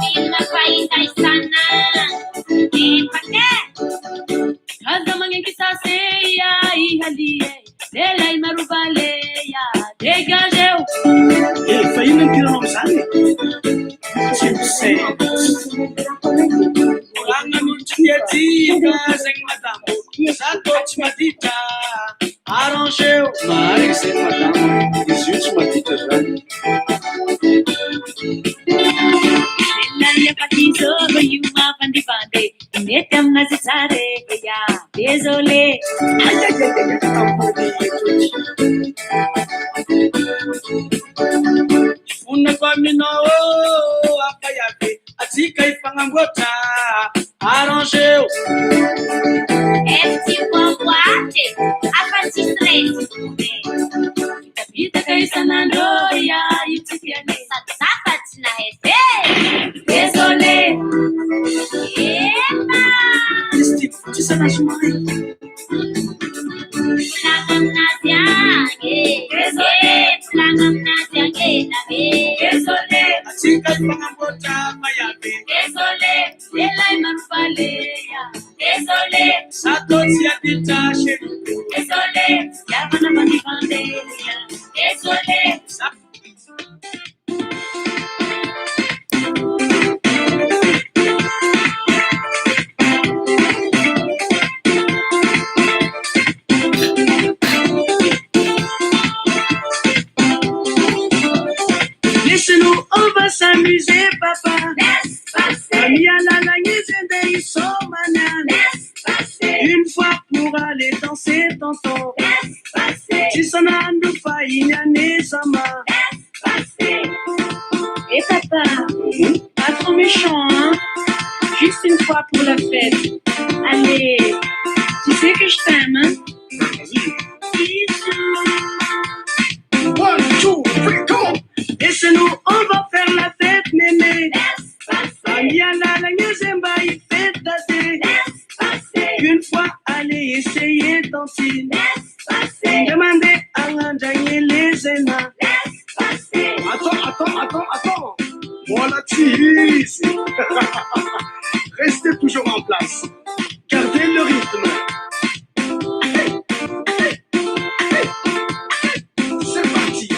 Sina faida sana. Ipate. Kaza mangengi saseya ihalie. Dela imarubaleya. Dégagez. Fa ino ny tiranao am'zany? Tsy misay. Volagna mihitsy ny atsika, zegny madamo. Zato tsy maditra. Arrangeo. Marika zegny madamo, izy io tsy maditra zany. Nella patiso io ma fandi fande mette amnazy tsare ya désolé Fonako aminao afayabe, atsika ifagnamboatra. Arrangeo. Esti boate. Afanti stress. Itaka isanandro ya itikiane Satsakatsy na hete. désolé Epa. Tsy sanazy mahay. Pulang aminazy agny. Désolé. Pulang aminazy agny nabe. Désolé. Atsika ifagnamboatra afayabe. Désolé. delay marubaleya Désolé. Zato tsy aditra chéri. Désolé. yavana fandi fande ya Désolé. Laisse-nous, on va s'amuser, papa. Laisse passer. Ami à la langue, ils sont manières. Laisse passer. Une fois pour aller danser, tonton. Laisse passer. Si son ando faïna nesama. Laisse passer. Et papa, pas trop méchant, hein? Juste une fois pour la fête. Allez, tu sais que je t'aime, hein? Bisous. 1, 2, 3, come on. Laisse-nous, on va faire la fête, mémé. Laisse passer. Ami à la langue, il fait danser. Laisse passer. Une fois, allez essayer tantine. Laisse passer. Demandez à l'enjailler les énards. Laisse passer. Attends. Voilà, cheese. Restez toujours en place. Gardez le rythme. C'est parti.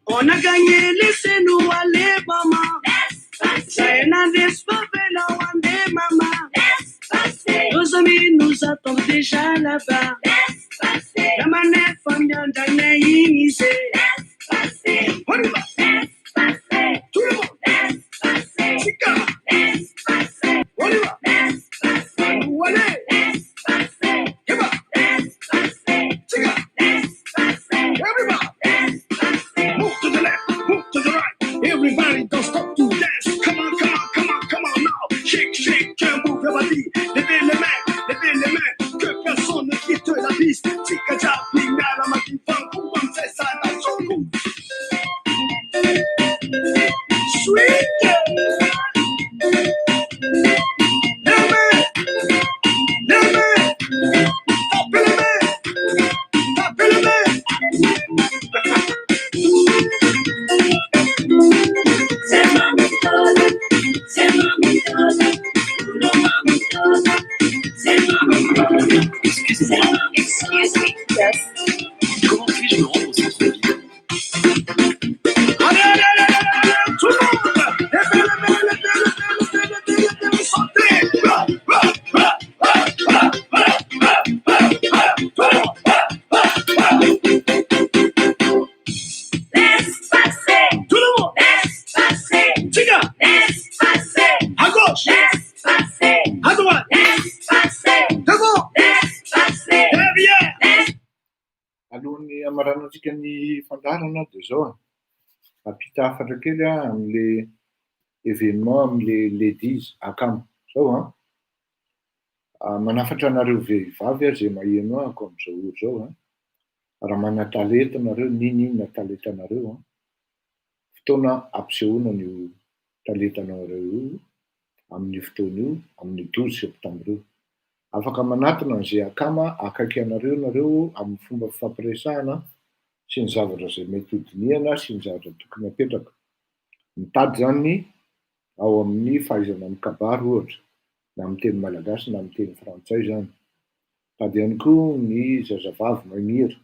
On a gagné, laissez-nous aller, maman. Laisse passer. Zaina desfavela wande, maman. Laisse passer. Nos amis nous attendent déjà là-bas. Laisse passer. La manette, famille, d'année initiée. Laisse passer. On y va. Laisse passer. Tout le monde. Laisse passer. Chica. Laisse passer. On y va. Laisse passer. Où aller? Laisse passer. Come on. Laisse passer. Chica. Laisse passer. Everybody. Laisse passer. Move to the left, move to the right. Everybody don't stop to dance. Come on now. Shake, and move your body. Levez les mains. Que personne ne quitte la piste. Chica, Japina, la matin, pour c'est ça, dans son goût. Sweet. Tapez les mains. C'est ma méthode. C'est ma méthode. Pour ma méthode. C'est ma méthode. Excusez-moi. Excuse me. Yes. Comment puis-je me rendre au centre-ville? Allez, tout le monde. Levez les mains, sortez. Laisse passer. Tout le monde. Laisse passer. Chica, Laisse passer. à gauche, Laisse passer. à droite, Laisse passer. devant, Laisse passer. derrière. Laisse. Alohan'ny amaranantsika ny fandarana dia zao a. Ampita hafatra kely a amin'le événement amin'le ladies akamo zao a. Manafatra anareo vehivavy a zay maheno ahako amin'izao olo zao a. Raha mana talenta nareo, ninona talentanareo a. Fotoana ampisehoana ny talentanareo io amin'ny fotoana io, amin'ny 12 septembre io. Afaka manatona an'izay akama akaiky anareo nareo amin'ny fomba fampiresahana sy ny zavatra zay mety hodiniana sy ny zavatra tokony apetraka. Mitady zany ao amin'ny fahaizana mikabary ohatra, na amin'ny teny malagasy na amin'ny teny frantsay zany. Tady ihany koa ny zazavavy maniry,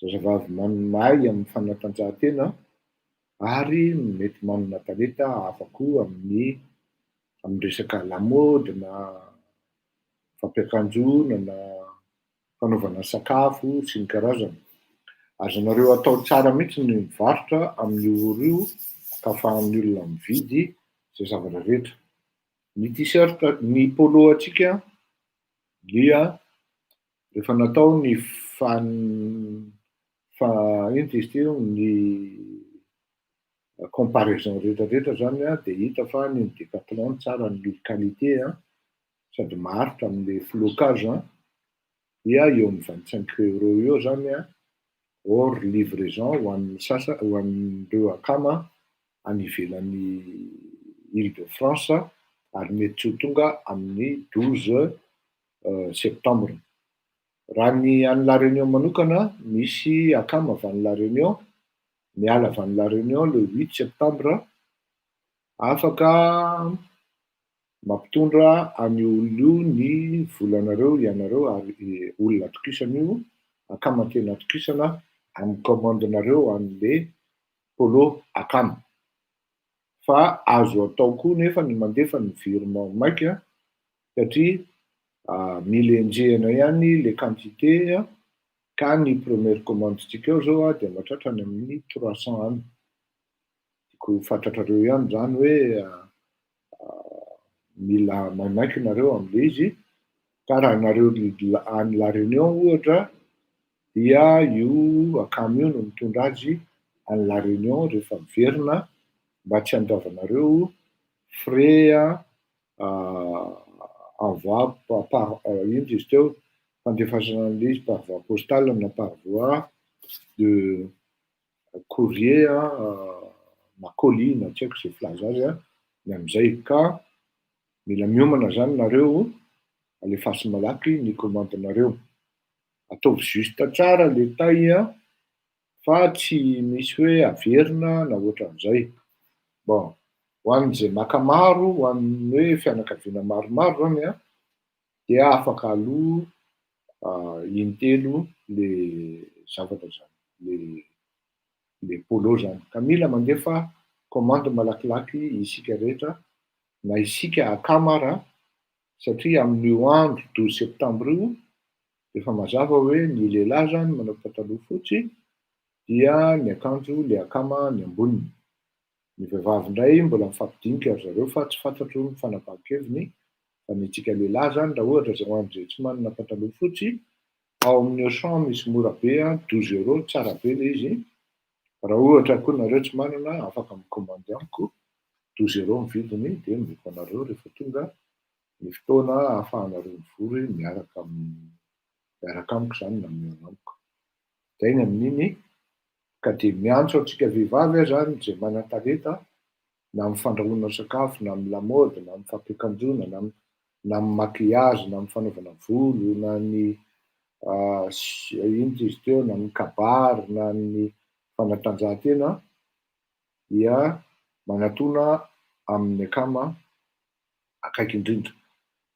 zazavavy mahay amin'ny fanatanjahantena ary mety manana talenta hafa koa amin'ny resaka lamaody na fampiakanjona na fanaovana sakafo sy ny karazany. Azonareo atao tsara mihitsy ny mivarotra amin'ny oro io ka ahafahan'ny olona mividy zay zavatra rehetra. Ny t-shirt, ny polo atsika dia rehefa natao ny ino izy teo, ny comparaison rehetrarehetra zany dia hita fa ny Decathlon tsara ny qualité sady maharitra amin'le flocage dia eo amin'ny 25 € eo zany hors livraison ho an'ireo akama any ivelan'ny Île-de-France ary mety tsy ho tonga amin'ny 12 septembre. Raha ny any La Réunion manokana, misy akama avy any La Réunion, miala avy any La Réunion le 8 septembre, afaka mampitondra any olo ny volanareo ianareo ary olona atokisana io, akama tena atokisana amin'ny commande-nareo an'le polo akama. Fa azo atao koa nefa ny mandefa ny virement maika satria mila enjehana ihany le quantité ka ny première commande-tsika eo zao dia mahatratra any amin'ny 300 any. Ko fantatrareo ihany zany hoe mila maimaika nareo amin'le izy, ka raha nareo any La Réunion ohatra dia io akama io no mitondra azy any La Réunion rehefa miverina mba tsy handavanareo frais ino izy teo fandefasana an'le izy par voie postale na par voie de courrier na colis na tsy haiko zay filaza azy ny amin'izay. Ka mila miomana zany nareo alefasy malaky ny commande-nareo, ataovy juste tsara le taille fa tsy misy hoe averina na ohatran'izay. Bon, ho an'izay maka maro, ho an'ny hoe fianakaviana maromaro zany dia afaka aloha in-telo le zavatra zany, le polo zany. Ka mila mandefa commande malakilaky isika rehetra na isika akama ara, satria amin'io andro 12 septembre io efa mazava hoe ny lehilahy zany manao pataloha fotsy dia ny akanjo le akama ny amboniny. Ny vehivavy indray mbola mifampidinika ry zareo fa tsy fantatro ny fanapahan-keviny, fa ny antsika lehilahy zany raha ohatra zay ho andro zay tsy manana pataloha fotsy, ao amin'ny Auchan misy mora be 12 € tsara be le izy. Raha ohatra koa nareo tsy manana, afaka mikomandy amiko, 12 € ny vidiny dia miviko anareo rehefa tonga ny fotoana ahafahanareo mivory miaraka amiko zany na mihaona amiko. Zay ny amin'iny, ka dia miantso antsika vehivavy zany zay manan-talenta na amin'ny fandrahoana sakafo na amin'ny lamaody na amin'ny fampiakanjona na amin'ny maquillage na amin'ny fanaovana volo na ny ino izy teo na ny kabary na ny fanatanjahantena dia manatona amin'ny akama akaiky indrindra.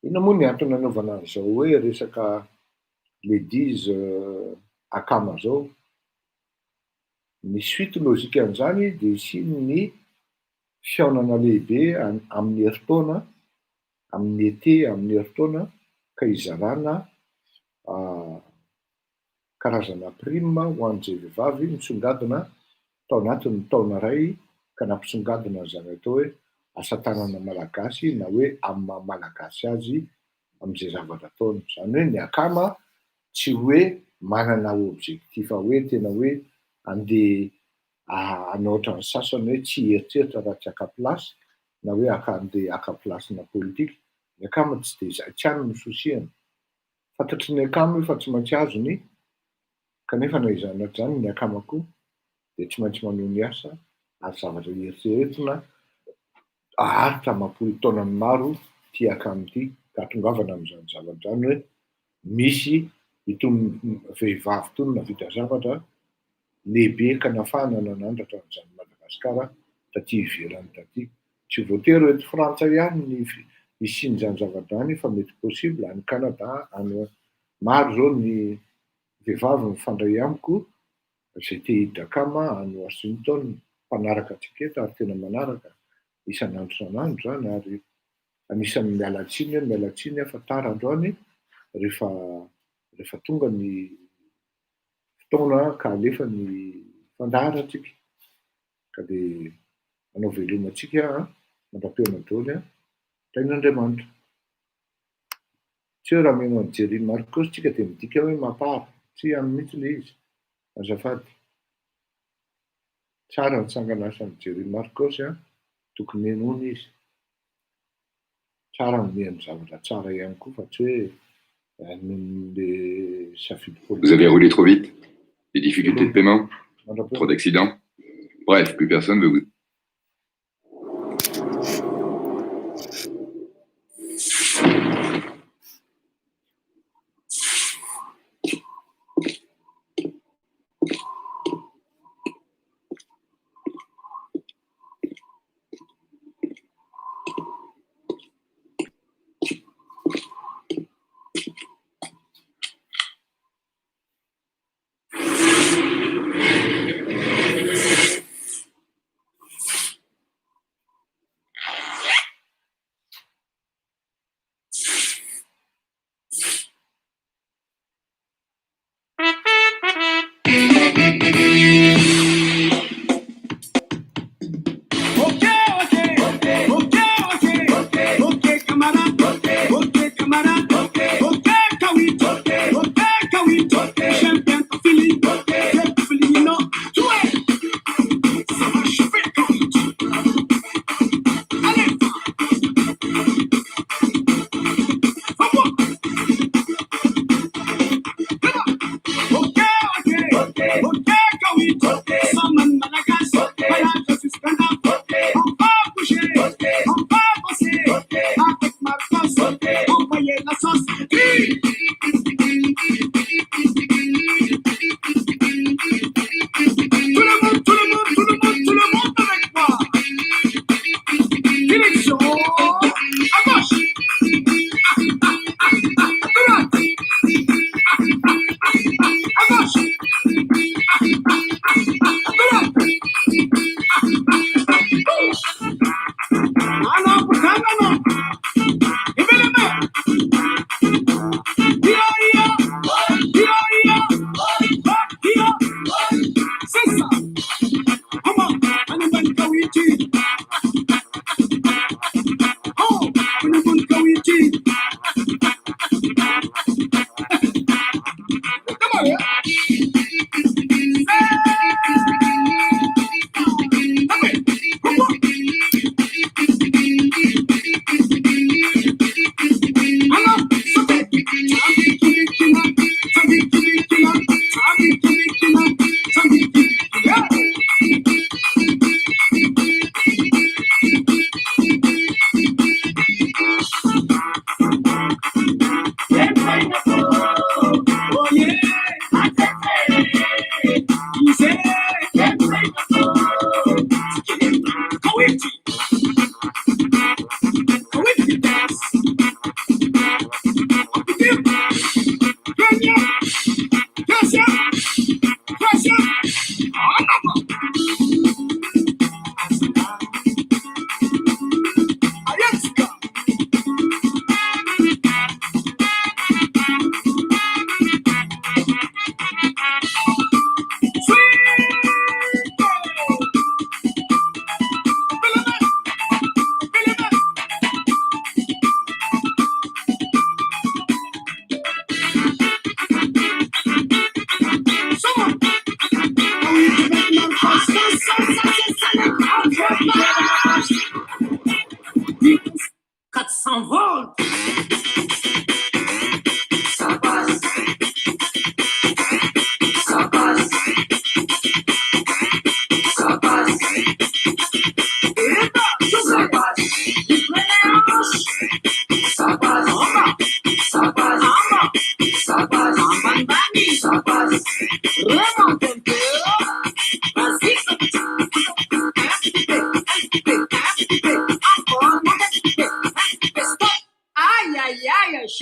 Ina moa ny antony anaovana an'izao hoe resaka ladies akama zao? Ny suite lôjika an'izany dia isiany fihaonana lehibe amin'ny heritaona, amin'ny été, amin'ny heritaona ka hizarana karazana prime ho an'izay vehivavy misongadina tao anatin'ny taona iray ka nampisongadina an'izany atao hoe asa tanana malagasy na hoe amin'ny maha-malagasy azy amin'izay zavatra ataony. Zany hoe ny akama tsy hoe manana objectif hoe tena hoe andeha hanao ohatran'ny sasany hoe tsy heritreritra raha tsy aka-plasy na hoe andeha aka-plasina politika. Ny akama tsy dia izay, tsy any no sosiany. Fantatry ny akama hoe fa tsy maintsy azony, kanefa na izany zany ny akama koa dia tsy maintsy manao ny asa ary zavatra heritreretina aharitra mampolo taonany maro ty akama ity ka tongavana amin'izany zavatra zany hoe misy itony vehivavy itony nahavita zavatra lehibe ka nafahana nanandratra amin'izany Madagasikara taty ivelany taty. Tsy voatery eto Frantsa ihany ny isian'izany zava-drany fa mety possible any Canada, any maro zao ny vehivavy mifandray amiko zay te hidakama any Washington mpanaraka antsika eto ary tena manaraka isan'andro zany ary anisan'ny mialatsiny fa tara androany rehefa tonga ny fotoana ka alefa ny fandahara atsika ka de manao veloma atsika mandra-peona daholo tain'Andriamanitra. Tsy hoe raha meno Jerry Marcos tsika de midika hoe mampara, tsy ihany mihitsy le izy. Azafady. Tsara ny sanganasan'ny Jerry Marcos tokony enoina izy. Tsara ny mihaino zavatra tsara ihany koa fa tsy hoe le safidy Vous politique. avez roulé trop vite? Des difficultés de paiement? Trop d'accidents? Bref, plus personne veut vous.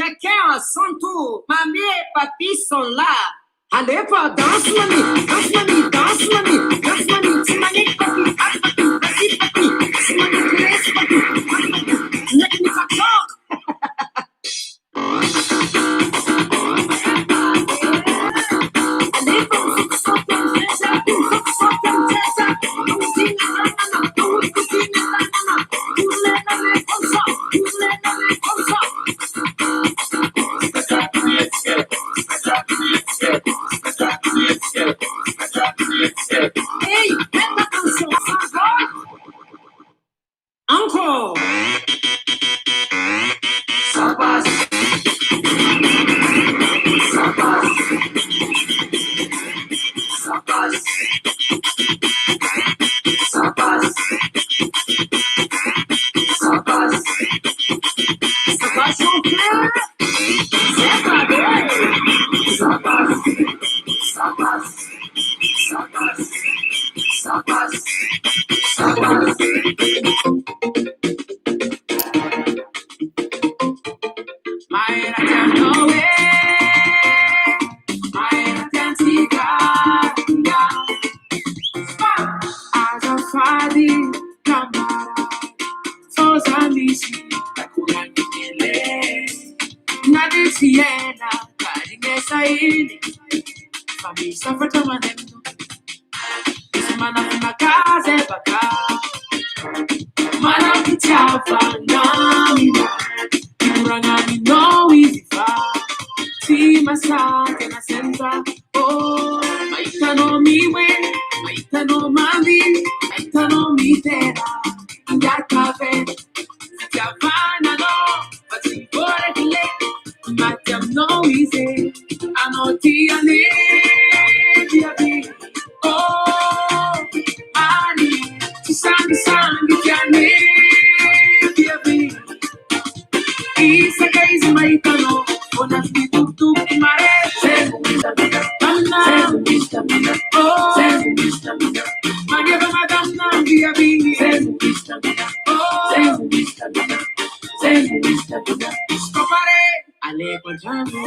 chacun à son tour. Mamie et papy sont là. Allez, pas danse, mamie, danse, mamie, danse, mamie, danse, mamie, c'est mamie, papy, ah, papy, vas-y, papy, c'est mamie, laisse, papy, ah, papy, let me talk. Allez, pas sans penser, sans penser, cousine, nanana, cousine, nanana, cousine, nanana, comme ça, cousine, nanana, comme ça. Hey, faites attention, ça va? Encore. Ça passe. Ça passe. Ça passe. Ça passe. Ça passe. Ça passe en clair. C'est pas vrai. Ça passe. Ça passe. Ça passe. Ça passe. Ça passe. My can't go away. My can't see God. As a fadi kamara, soza misi takurani mele. Nadi siena, kari ngesa ini. Famisa fata manendo. Mana funa kaze baka. Mana kichava namina. Kurangani no easy fa. Si masake na senza. Oh, maita no miwe, maita no mandi, maita no mitera. Yakave, Javana no, but si gore kile. Matiam no easy, anoti ane, diabi. Oh, ani, sangi kiane, diabi. Isa kaisi maitano, onas di tuk mare. Oh, Maria Madonna, diabi. Oh, scopare, alle quadrano.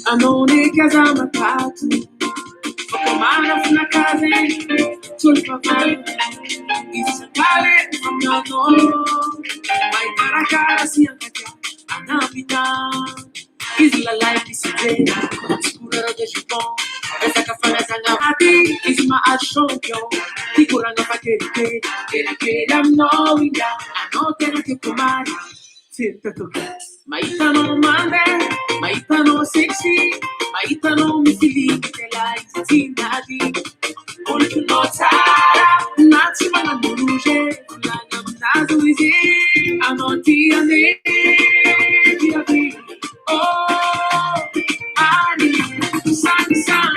Anone casa matatu, comanda funa casa, sul papel, isa kale amano, mai cara cara si anche anabita, isla life is today, scura de Japão, essa café sanga hati, isma ashokyo, ti kuranga pakere, kere am no ida, anote na ke kumari, senta to. Maita no mande, maita no sexy, maita no mifili, te la izinadi. Ultu no tara, nati mana muruje, la namnazu izi, anoti ane, diabi. Oh, ani, sani sani.